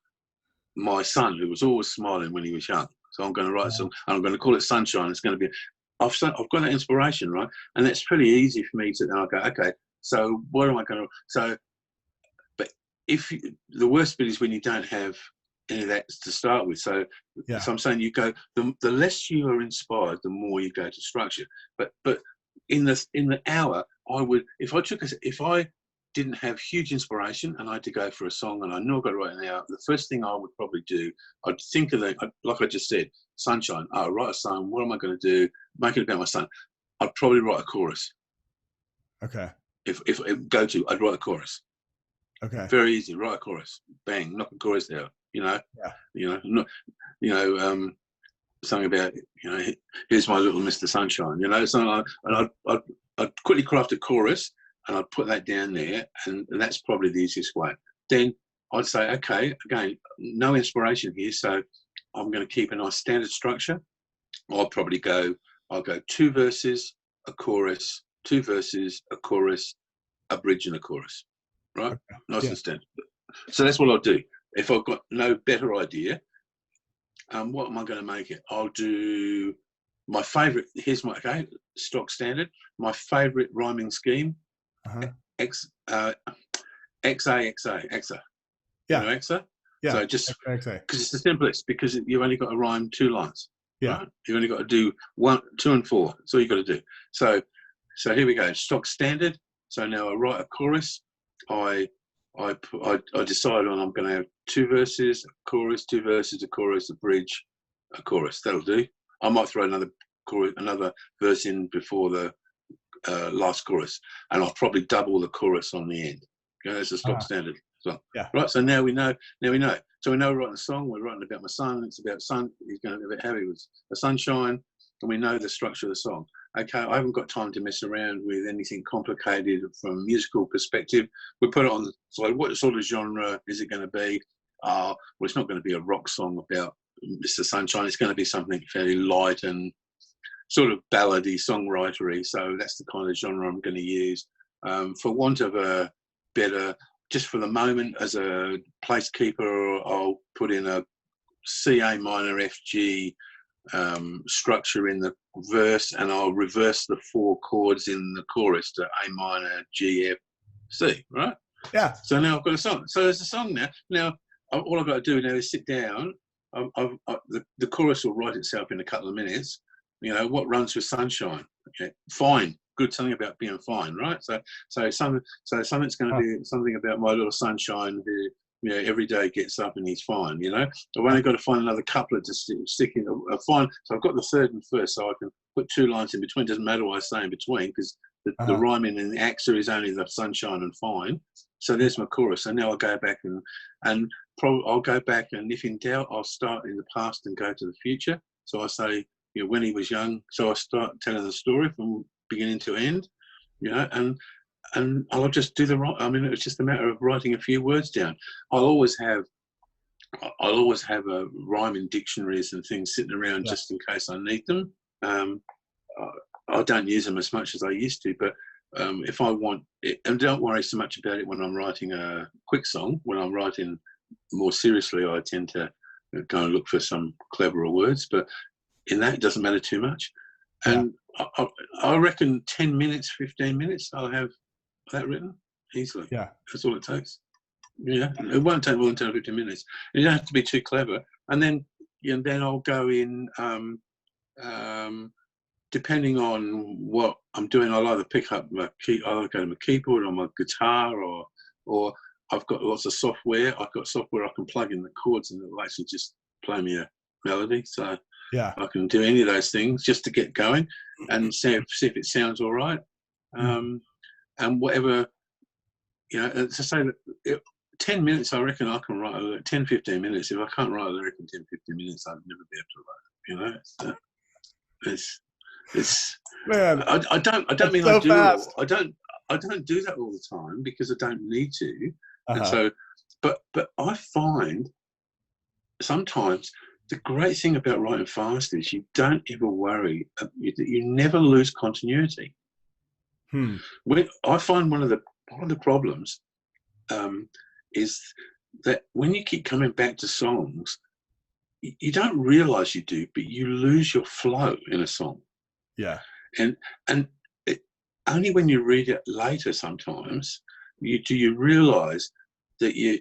my son who was always smiling when he was young. So I'm going to write a song, and I'm going to call it Sunshine. It's going to be, I've got that inspiration, right? And that's pretty easy for me to, and I'll go, okay, so what am I going to, but the worst bit is when you don't have any of that to start with. So I'm saying you go, the less you are inspired, the more you go to structure. But in the hour, I would, if I didn't have huge inspiration and I had to go for a song and I knew I got to write an hour, the first thing I would probably do, I'd think of like I just said, sunshine. I'll write a song. What am I going to do? Make it about my son. I'd probably write a chorus. Okay. If I'd write a chorus. Okay. Very easy. Write a chorus. Bang. Knock a chorus there. Something about here's my little Mr. Sunshine. So I'd quickly craft a chorus. And I'd put that down there, and that's probably the easiest way. Then I'd say, okay, again, no inspiration here, so I'm going to keep a nice standard structure. I'll go 2 verses, a chorus, 2 verses, a chorus, a bridge and a chorus, right? Okay. Nice and standard. So that's what I'll do. If I've got no better idea, what am I going to make it? I'll do my favourite, stock standard, my favourite rhyming scheme, XA. Yeah. XA? Yeah. So just because it's the simplest, because you've only got to rhyme 2 lines. Yeah. Right? You've only got to do 1, 2, and 4. That's all you've got to do. So here we go. Stock standard. So now I write a chorus. I decide on I'm going to have 2 verses, a chorus, 2 verses, a chorus, a bridge, a chorus. That'll do. I might throw another verse in before the last chorus, and I'll probably double the chorus on the end. That's a stock standard. So, right. So now we know. So we know we're writing a song. We're writing about my son. It's about son. He's going to be how he was a sunshine, and we know the structure of the song. Okay, I haven't got time to mess around with anything complicated from a musical perspective. We put it on the side. What sort of genre is it going to be? Well, it's not going to be a rock song about Mr. Sunshine. It's going to be something fairly light and sort of ballady, songwritery. So that's the kind of genre I'm going to use. For want of a better, just for the moment, as a placekeeper, I'll put in a C, A minor, F, G structure in the verse, and I'll reverse the 4 chords in the chorus to A minor, G, F, C, right? Yeah. So now I've got a song. So there's a song now. Now, all I've got to do now is sit down. The chorus will write itself in a couple of minutes. You know, what runs with sunshine? Okay, fine. Good, something about being fine, right? So something's going to be something about my little sunshine who, you know, every day gets up and he's fine. You know, I've only got to find another couplet to stick in. Fine. So I've got the third and first, so I can put 2 lines in between. Doesn't matter what I say in between, because the rhyming in the AXA is only the sunshine and fine. So there's my chorus. And now I'll go back and I'll go back, and if in doubt, I'll start in the past and go to the future. So I say, you know, when he was young. So I start telling the story from beginning to end, you know, and I'll just do I mean, it's just a matter of writing a few words down. I'll always have rhyming dictionaries and things sitting around just in case I need them. I don't use them as much as I used to, but if I want it, and don't worry so much about it when I'm writing a quick song. When I'm writing more seriously, I tend to go and look for some cleverer words, but in that, it doesn't matter too much. And I reckon 10 minutes, 15 minutes, I'll have that written easily. Yeah. That's all it takes. Yeah. It won't take more than 10 or 15 minutes. You don't have to be too clever. And then, then I'll go in, depending on what I'm doing, I'll either pick up I'll go to my keyboard or my guitar, or I've got lots of software. I've got software I can plug in the chords and it'll actually just play me a melody. So I can do any of those things just to get going and see if it sounds all right. And whatever, to say that 10 minutes, I reckon I can write 10, 15 minutes. If I can't write a lyric in 10, 15 minutes, I'd never be able to write it, it's man, I don't mean so I do fast. I don't do that all the time because I don't need to. And so, but I find sometimes the great thing about writing fast is you don't ever worry. You never lose continuity. When I find one of the problems is that when you keep coming back to songs, you don't realize you do, but you lose your flow in a song. Yeah, and only when you read it later, sometimes you realize that you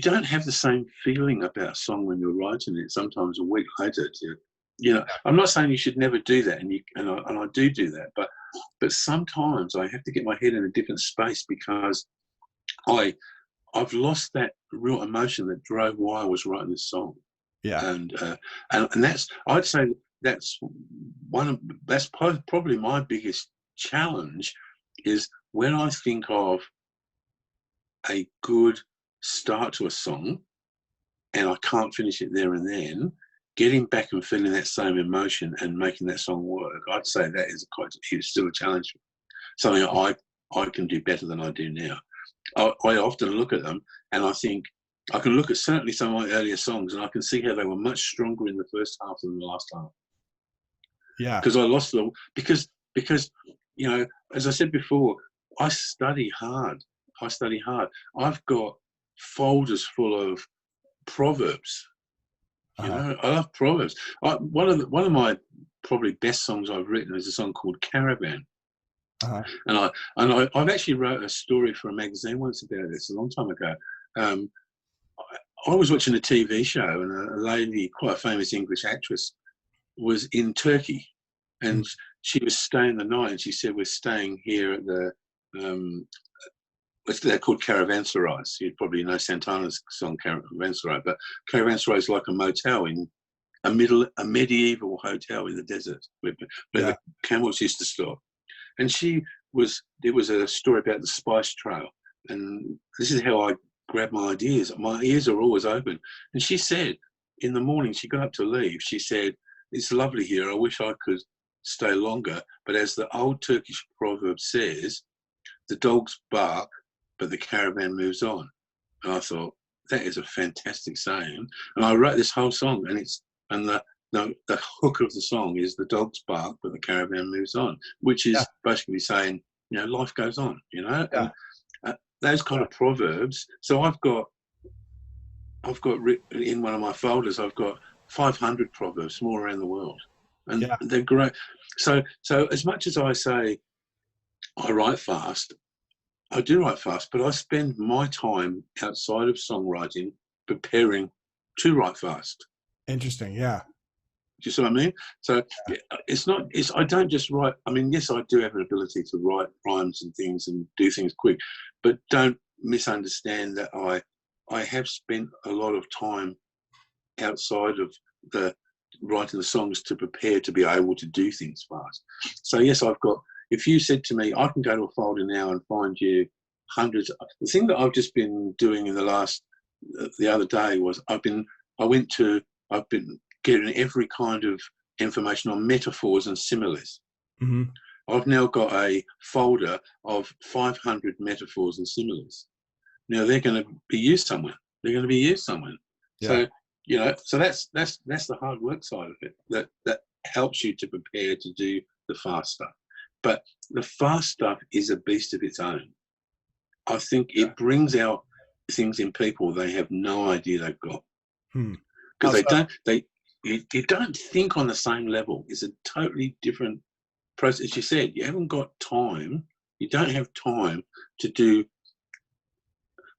don't have the same feeling about a song when you're writing it. Sometimes a week later, I'm not saying you should never do that, and I do that, but sometimes I have to get my head in a different space because I've lost that real emotion that drove why I was writing this song. Yeah, and that's, I'd say that's probably my biggest challenge is when I think of a good start to a song and I can't finish it there and then, getting back and feeling that same emotion and making that song work, I'd say that is still a challenge. Something I can do better than I do now. I often look at them and I think I can look at certainly some of my earlier songs and I can see how they were much stronger in the first half than the last half. Yeah, because I lost them because as I said before, I study hard. I've got folders full of proverbs. I love proverbs. One of my probably best songs I've written is a song called Caravan. And I've actually wrote a story for a magazine once about this a long time ago. I was watching a TV show and a lady, quite a famous English actress, was in Turkey, and she was staying the night. And she said, "We're staying here at the they're called caravanserais. You probably know Santana's song Caravanserai, but caravanserai is like a motel in a medieval hotel in the desert where the camels used to stop." And it was a story about the spice trail, and this is how I grab my ideas. My ears are always open. And she said, in the morning, she got up to leave. She said, "It's lovely here. I wish I could stay longer. But as the old Turkish proverb says, the dogs bark, but the caravan moves on." And I thought, that is a fantastic saying. And I wrote this whole song, and no, the hook of the song is the dogs bark, but the caravan moves on, which Yeah. is basically saying, life goes on, and Yeah. those kind of proverbs. So I've got written in one of my folders, I've got 500 proverbs from all around the world, and Yeah. they're great. So as much as I say I write fast, I do write fast, but I spend my time outside of songwriting preparing to write fast. Interesting. Yeah. Do you see what I mean? So I don't just write. I mean, yes, I do have an ability to write rhymes and things and do things quick, but don't misunderstand that I have spent a lot of time outside of the writing the songs to prepare to be able to do things fast. So yes, if you said to me, I can go to a folder now and find you hundreds. The thing that I've just been doing the other day was I've been getting every kind of information on metaphors and similes. Mm-hmm. I've now got a folder of 500 metaphors and similes. Now they're going to be used somewhere. Yeah. So so that's the hard work side of it. That helps you to prepare to do the fast stuff. But the fast stuff is a beast of its own. I think it brings out things in people they have no idea they've got, because you don't think on the same level. It's a totally different process. As you said, you haven't got time. You don't have time to do.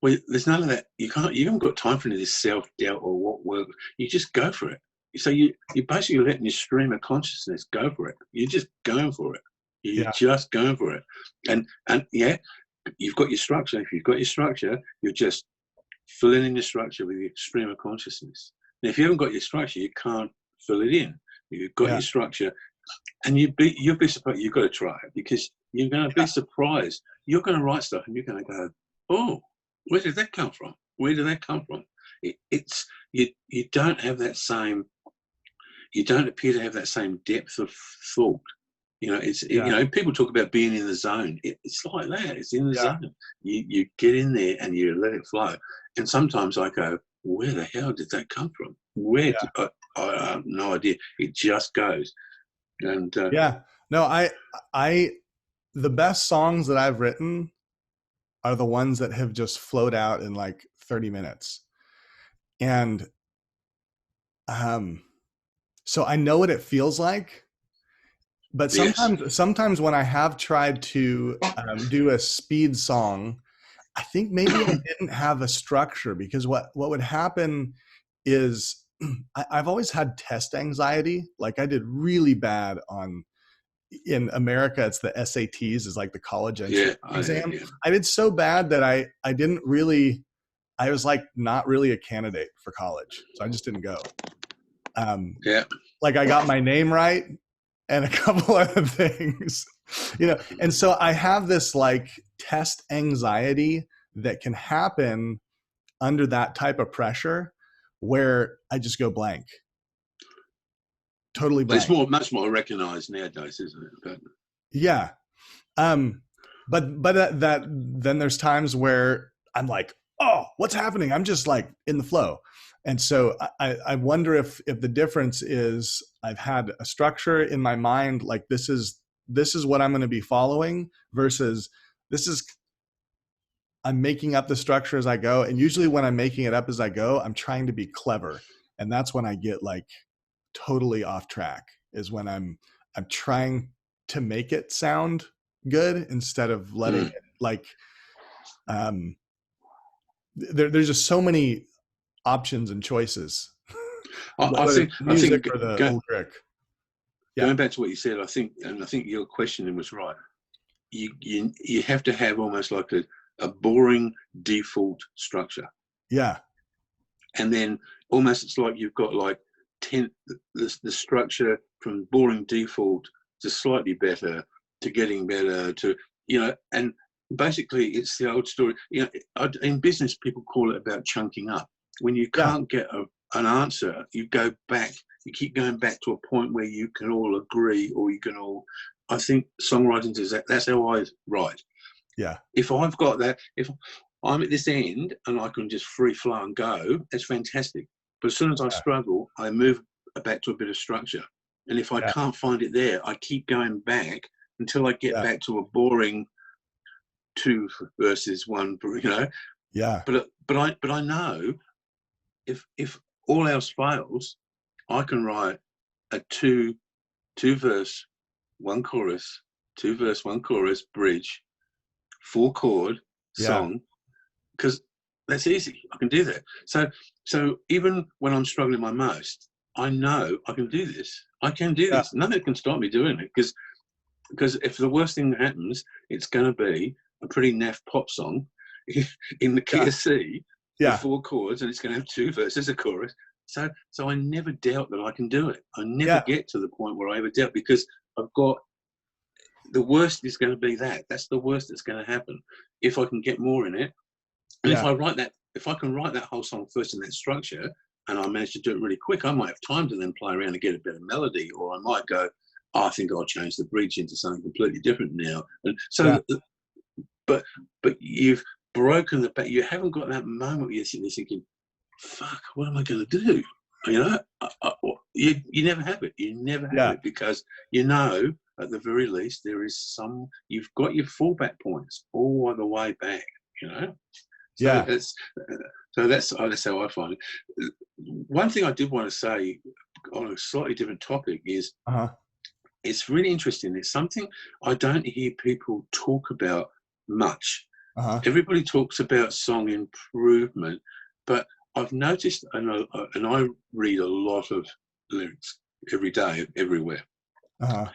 Well, there's none of that. You haven't got time for any of this self-doubt or what work. You just go for it. So you're basically letting your stream of consciousness go for it. You're just going for it. You're just going for it. And yeah, you've got your structure. If you've got your structure, you're just filling in your structure with your stream of consciousness. Now, if you haven't got your structure, you can't fill it in. You've got your structure, and you'll be surprised. You've got to try it, because you're going to be surprised. You're going to write stuff, and you're going to go, "Oh, where did that come from? Where did that come from?" You don't have that same. You don't appear to have that same depth of thought. People talk about being in the zone. It's like that. It's in the zone. You get in there and you let it flow. And sometimes I go, where the hell did that come from? I have no idea. It just goes. And no, the best songs that I've written are the ones that have just flowed out in like 30 minutes. And so I know what it feels like. But sometimes when I have tried to do a speed song, I think maybe I didn't have a structure, because what would happen is I've always had test anxiety. Like I did really bad in America, it's the SATs, is like the college entry exam. I did so bad that I was like not really a candidate for college. So I just didn't go. Like I got my name right and a couple other things, and so I have this like test anxiety that can happen under that type of pressure, where I just go blank, totally blank. It's much more recognized nowadays, isn't it? But yeah, but that then there's times where I'm like, oh, what's happening? I'm just like in the flow. And so I wonder if the difference is I've had a structure in my mind, like this is what I'm going to be following, versus I'm making up the structure as I go. And usually when I'm making it up as I go, I'm trying to be clever. And that's when I get like totally off track, is when I'm trying to make it sound good instead of letting it like, there's just so many options and choices. I think or the lyric. Going back to what you said, I think your questioning was right. You have to have almost like a boring default structure. Yeah. And then almost it's like you've got like 10 the structure from boring default to slightly better to getting better to and basically it's the old story. In business people call it about chunking up. When you can't get an answer, you go back. You keep going back to a point where you can all agree, or you can all. I think songwriting is that. That's how I write. Yeah. If I've got that, if I'm at this end and I can just free flow and go, that's fantastic. But as soon as I struggle, I move back to a bit of structure. And if I Yeah. can't find it there, I keep going back until I get Yeah. back to a boring 2 verses 1, you know. Yeah. But I know if all else fails, I can write a 2 verse 1 chorus, 2 verse 1 chorus bridge, 4 chord Yeah. song, because that's easy. I can do that. So even when I'm struggling my most, I know I can do this. I can do Yeah. this. Nothing can stop me doing it, because if the worst thing that happens, it's going to be a pretty naff pop song in the key Yeah. of C with Yeah. 4 chords, and it's going to have 2 verses, a chorus. So I never doubt that I can do it. I never Yeah. get to the point where I ever doubt, because I've got, the worst is going to be that. That's the worst that's going to happen. If I can get more in it, and Yeah. if I can write that whole song first in that structure, and I manage to do it really quick, I might have time to then play around and get a better melody, or I might go, oh, I think I'll change the bridge into something completely different now. And so, Yeah. but you've broken the back. You haven't got that moment where you're sitting there thinking, fuck, what am I going to do? You know, you never have it. You never have Yeah. it, because you know, at the very least, you've got your fallback points all the way back, you know? So Yeah. that's how I find it. One thing I did want to say on a slightly different topic is, Uh-huh. it's really interesting. It's something I don't hear people talk about much. Uh-huh. Everybody talks about song improvement, but I've noticed, and I read a lot of lyrics every day, everywhere. Uh-huh.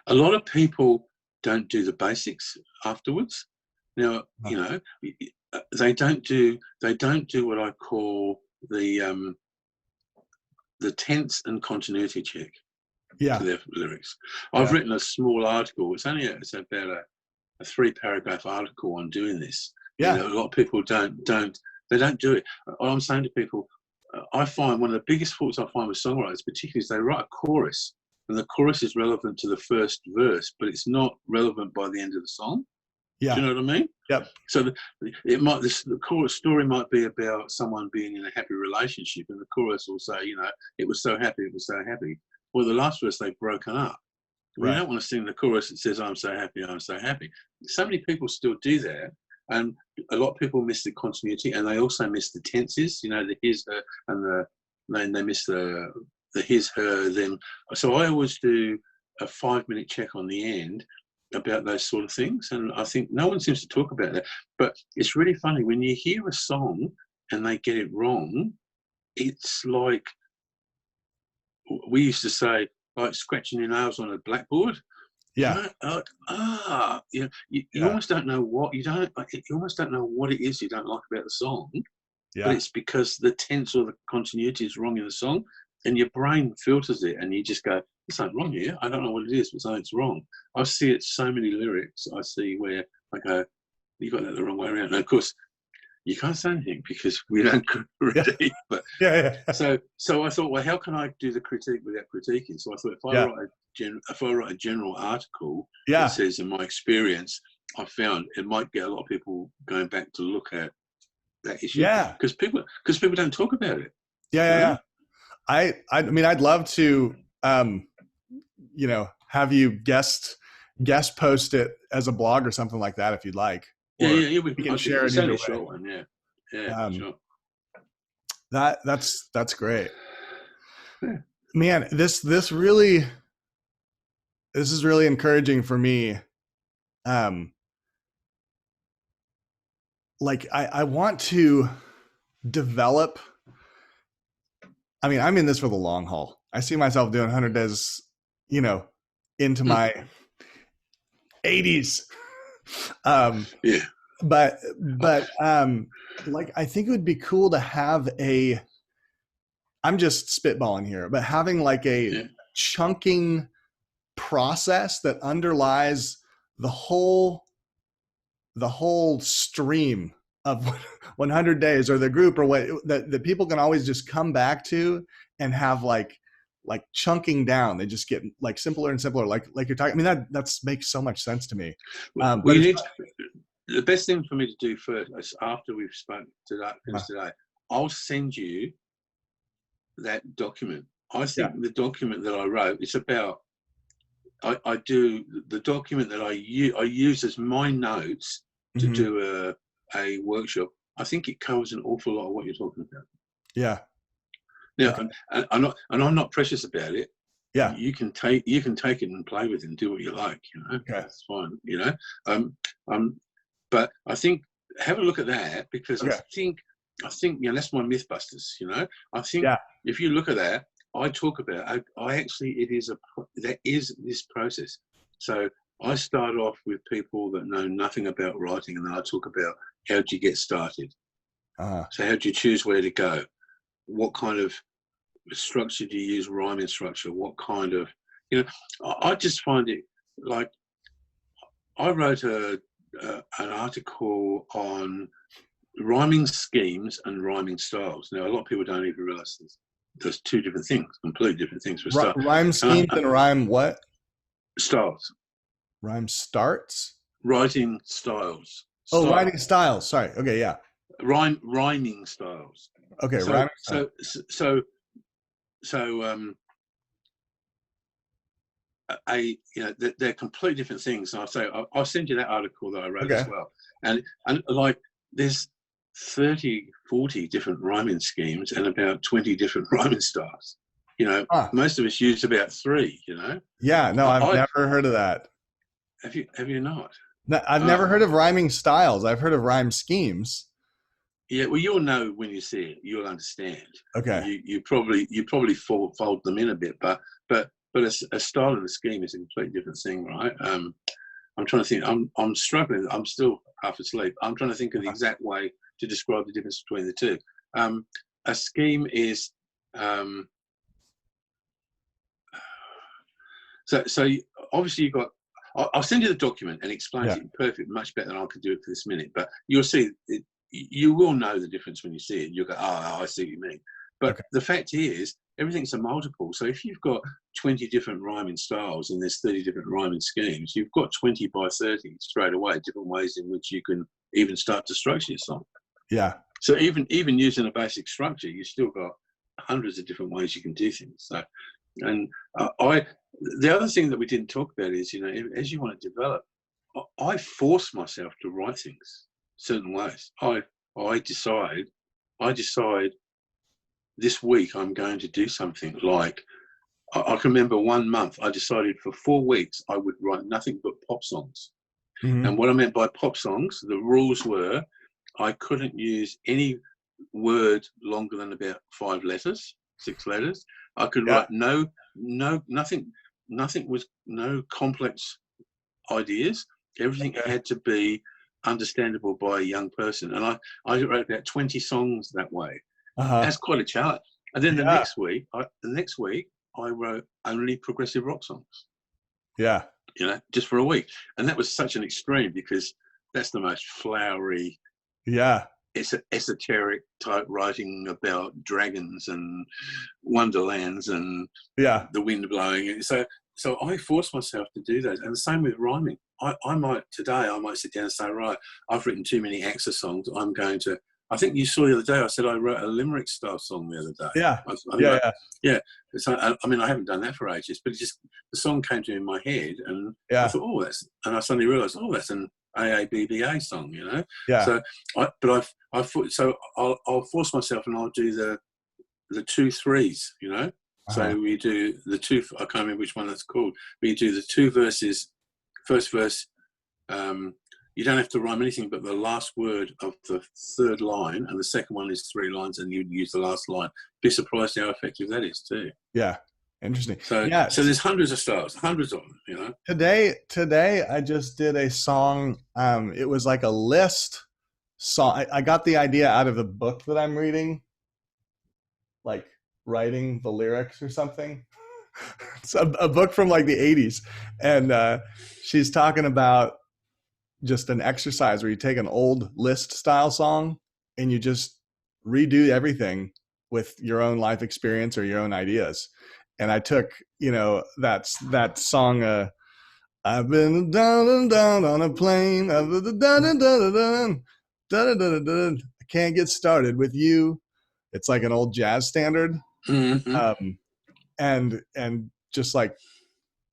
A lot of people don't do the basics afterwards. Now, Uh-huh. you know, they don't do what I call the tense and continuity check to Yeah. their lyrics. I've Yeah. written a small article. It's about a 3-paragraph article on doing this. You Yeah. know, a lot of people don't do it. What I'm saying to people, I find one of the biggest faults I find with songwriters, particularly, is they write a chorus, and the chorus is relevant to the first verse, but it's not relevant by the end of the song. Do Yeah. you know what I mean? Yep. So the chorus story might be about someone being in a happy relationship, and the chorus will say, you know, it was so happy, it was so happy. Well, the last verse, they've broken up. Well, you Right. don't want to sing the chorus that says, I'm so happy, I'm so happy. So many people still do that. And a lot of people miss the continuity, and they also miss the tenses, you know, the his, her, and they miss the his, her, them. So I always do a 5-minute check on the end about those sort of things. And I think no one seems to talk about that. But it's really funny when you hear a song and they get it wrong. It's like, we used to say, like scratching your nails on a blackboard. You Yeah. know, you know, you Yeah. almost don't know what you almost don't know what it is you don't like about the song, but Yeah. it's because the tense or the continuity is wrong in the song, and your brain filters it, and you just go, "There's something wrong here. I don't know what it is, but something's wrong." I see it so many lyrics. I see where I go, "You got that the wrong way around." And of course, you can't say anything because we don't Yeah. critique. But Yeah. Yeah. so I thought, well, how can I do the critique without critiquing? So I thought, Yeah. if I write a general article that Yeah. says, in my experience, I found it might get a lot of people going back to look at that issue, Yeah. because people don't talk about it. Yeah. You Yeah. know? Yeah. I mean, I'd love to, you know, have you guest post it as a blog or something like that if you'd like, or Yeah. we can I could, share it it's either only a way. short one. Yeah, Um, sure. that's great, Yeah. man. This is really encouraging for me. Like I want to develop. I mean, I'm in this for the long haul. I see myself doing 100 days, you know, into my 80s. Yeah. But like, I think it would be cool to have I'm just spitballing here, but having like a chunking process that underlies the whole stream of 100 days, or the group, or what that people can always just come back to and have like chunking down. They just get like simpler and simpler, like you're talking. I mean, that's makes so much sense to me. Well, But the best thing for me to do first is, after we've spoken today, I'll send you that document I Yeah. think the document that I wrote, it's about, I do the document that I use as my notes to Hmm. do a workshop. I think it covers an awful lot of what you're talking about. Yeah. Now, Okay. and I'm not precious about it. Yeah. You can take it and play with it and do what you like. Okay. That's fine. Um, but I think have a look at that, because Okay. I think that's my Mythbusters. I think Yeah. if you look at that, I talk about I actually that is this process. So I start off with people that know nothing about writing, and then I talk about how do you get started. Uh, So how do you choose where to go? What kind of structure do you use? Rhyming structure? What kind of I just find it like I wrote an article on rhyming schemes and rhyming styles. Now, a lot of people don't even realize there's two different things, completely different things for a start. rhyme schemes and rhyme what? Styles, Rhyme starts? writing styles, Oh, style, writing styles. Sorry. Okay. Yeah. rhyming styles. Okay. So, Rhyming style. so, so, so, they're completely different things. And I'll send you that article that I wrote Okay. as well. And like there's 30, 40 different rhyming schemes and about 20 different rhyming styles. Huh. Most of us use about three. Yeah. No, I've I never heard of that. have you not? No, I've never heard of rhyming styles. I've heard of rhyme schemes. Yeah, well, you'll know when you see it. You'll understand. Okay. You probably fold them in a bit, but a style and a scheme is a completely different thing, right? I'm trying to think. I'm struggling. I'm still half asleep. I'm trying to think of the exact way to describe the difference between the two. A scheme is so obviously you've got. I'll send you the document and explains Yeah. it perfect, much better than I could do it for this minute. But you'll see it. You will know the difference when you see it. You'll go, oh, I see what you mean. But Okay. the fact is, everything's a multiple. So if you've got 20 different rhyming styles and there's 30 different rhyming schemes, you've got 20 by 30 straight away, different ways in which you can even start to structure your song. Yeah. So even using a basic structure, you've still got hundreds of different ways you can do things. So, and the other thing that we didn't talk about is, as you want to develop, I force myself to write things certain ways. I decide this week I'm going to do something like I can remember 1 month I decided for 4 weeks I would write nothing but pop songs. Mm-hmm. And what I meant by pop songs, the rules were I couldn't use any word longer than about 5 letters, 6 letters. I could write nothing was no complex ideas. Everything had to be understandable by a young person. And I wrote about 20 songs that way. That's quite a challenge. And then the next week I wrote only progressive rock songs. Yeah. Just for a week. And that was such an extreme because that's the most flowery, esoteric type writing about dragons and wonderlands and the wind blowing. So I forced myself to do those. And the same with rhyming. I might sit down and say, right, I've written too many AXA songs. I'm going to, I think you saw the other day, I said I wrote a limerick style song the other day. Yeah. So, I haven't done that for ages, but the song came to me in my head and I thought, and I suddenly realized, that's an AABBA song, Yeah. So I'll force myself and I'll do the 2 3s, So we do the 2, I can't remember which one that's called, but you do the 2 verses, first verse, you don't have to rhyme anything but the last word of the 3rd line, and the second one is 3 lines, and you use the last line. Be surprised how effective that is too. Yeah, interesting. So there's hundreds of styles, hundreds of them. Today I just did a song. It was like a list song. I got the idea out of the book that I'm reading, like writing the lyrics or something. It's a book from like the 80s, and she's talking about just an exercise where you take an old list style song and you just redo everything with your own life experience or your own ideas. And I took, that song, I've been down and down on a plane. I can't get started with you. It's like an old jazz standard. Mm-hmm. and just like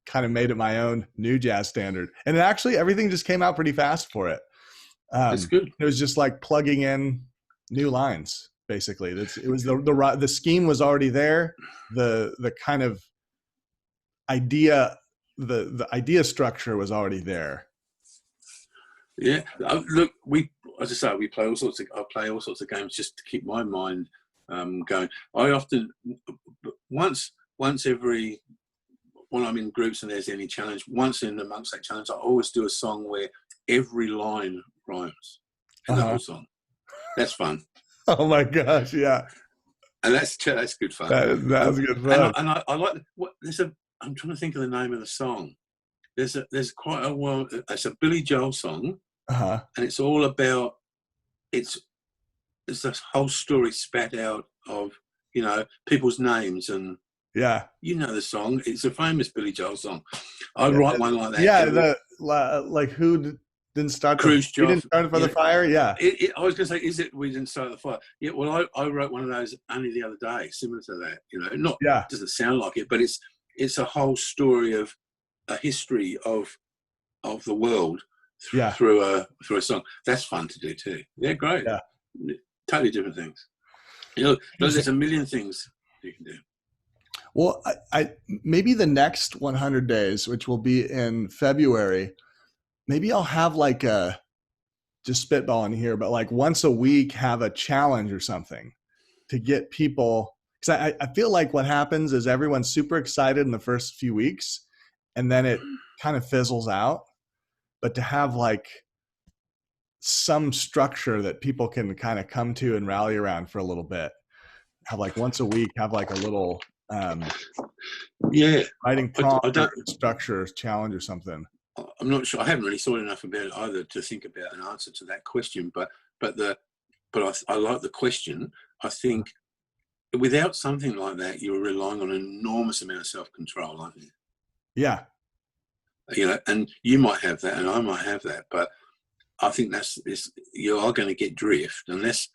kind of made it my own new jazz standard. And actually everything just came out pretty fast for it. That's good. It was just like plugging in new lines, basically. It was the scheme was already there. The kind of idea, the idea structure was already there. Yeah, look, as I say, I play all sorts of games just to keep my mind going. I often, once every, when I'm in groups and there's any challenge, once in amongst that challenge, I always do a song where every line rhymes in the whole song. That's fun. Oh my gosh, yeah. And that's good fun. That's good fun. And I like I'm trying to think of the name of the song. There's quite a well. It's a Billy Joel song, and it's all about it's this whole story spat out of people's names and the song. It's a famous Billy Joel song. I'd write one like that. Yeah, like who didn't start we didn't start for the fire. Yeah, I was going to say, is it we didn't start the fire? Yeah, well, I wrote one of those only the other day, similar to that. It doesn't sound like it, but it's a whole story of a history of the world through a song. That's fun to do too. Yeah, great. Yeah, totally different things. There's a million things you can do. Well, I maybe the next 100 days, which will be in February, maybe I'll have like just spitballing here, but like once a week have a challenge or something to get people, because I feel like what happens is everyone's super excited in the first few weeks and then it kind of fizzles out. But to have like some structure that people can kind of come to and rally around for a little bit, have like once a week, have like a little writing prompt structure challenge or something. I'm not sure. I haven't really thought enough about it either to think about an answer to that question. But I like the question. I think without something like that, you're relying on an enormous amount of self-control, aren't you? Yeah. And you might have that, and I might have that, but I think you are going to get drift unless.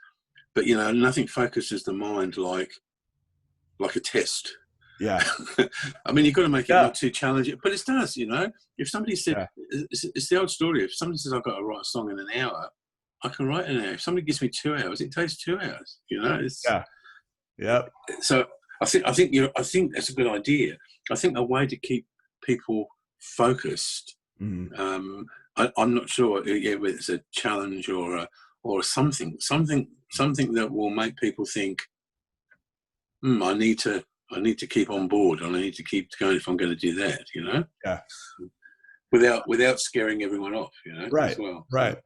But nothing focuses the mind like a test. Yeah. I mean, you've got to make it not too challenging, but it does, If somebody said, it's the old story, if somebody says I've got to write a song in an hour, I can write in an hour. If somebody gives me 2 hours, it takes 2 hours, So I think that's a good idea. I think a way to keep people focused, I'm not sure whether it's a challenge or something that will make people think, I need to keep on board, and I need to keep going if I'm going to do that, Yeah. Without scaring everyone off, Right. As well. Right.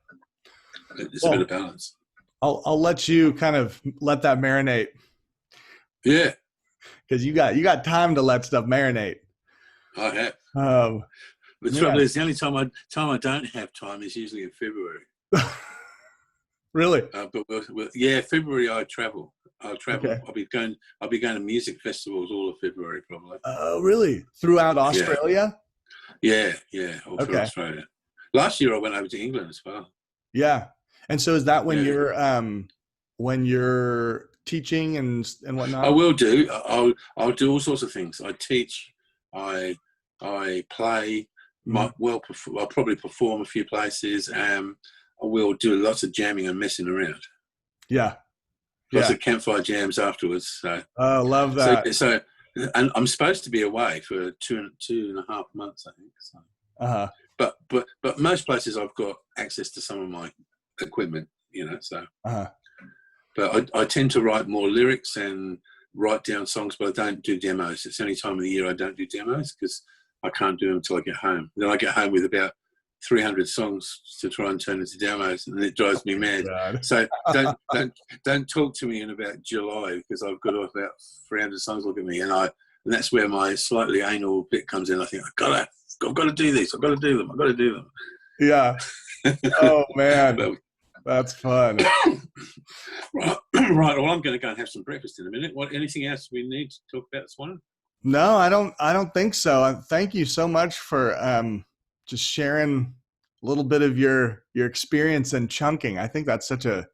It's a bit of balance. I'll let you kind of let that marinate. Yeah. Because you got time to let stuff marinate. I have. The trouble is, the only time I don't have time is usually in February. Really? But February I travel. I'll travel. Okay. I'll be going to music festivals all of February probably. Oh, really? Throughout Australia? Yeah, all through Australia. Last year I went over to England as well. Yeah. And so is that when you're teaching and whatnot? I will do. I'll do all sorts of things. I teach. I play. I'll probably perform a few places. I will do lots of jamming and messing around. Yeah. Lots of campfire jams afterwards. So. Oh, love that. So, and I'm supposed to be away for two and a half months, I think. So. But most places I've got access to some of my equipment, So. But I tend to write more lyrics and write down songs, but I don't do demos. It's the only time of the year I don't do demos because I can't do them until I get home. Then I get home with about 300 songs to try and turn into demos, and it drives me mad. So don't talk to me in about July because I've got about 300 songs look at me, and that's where my slightly anal bit comes in. I think I've got to do these. I've got to do them. Yeah. Oh man, that's fun. Right. Well, I'm going to go and have some breakfast in a minute. Anything else we need to talk about this morning? No, I don't think so. Thank you so much for just sharing a little bit of your experience in chunking. I think that's such a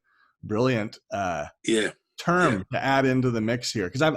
brilliant term to add into the mix here, because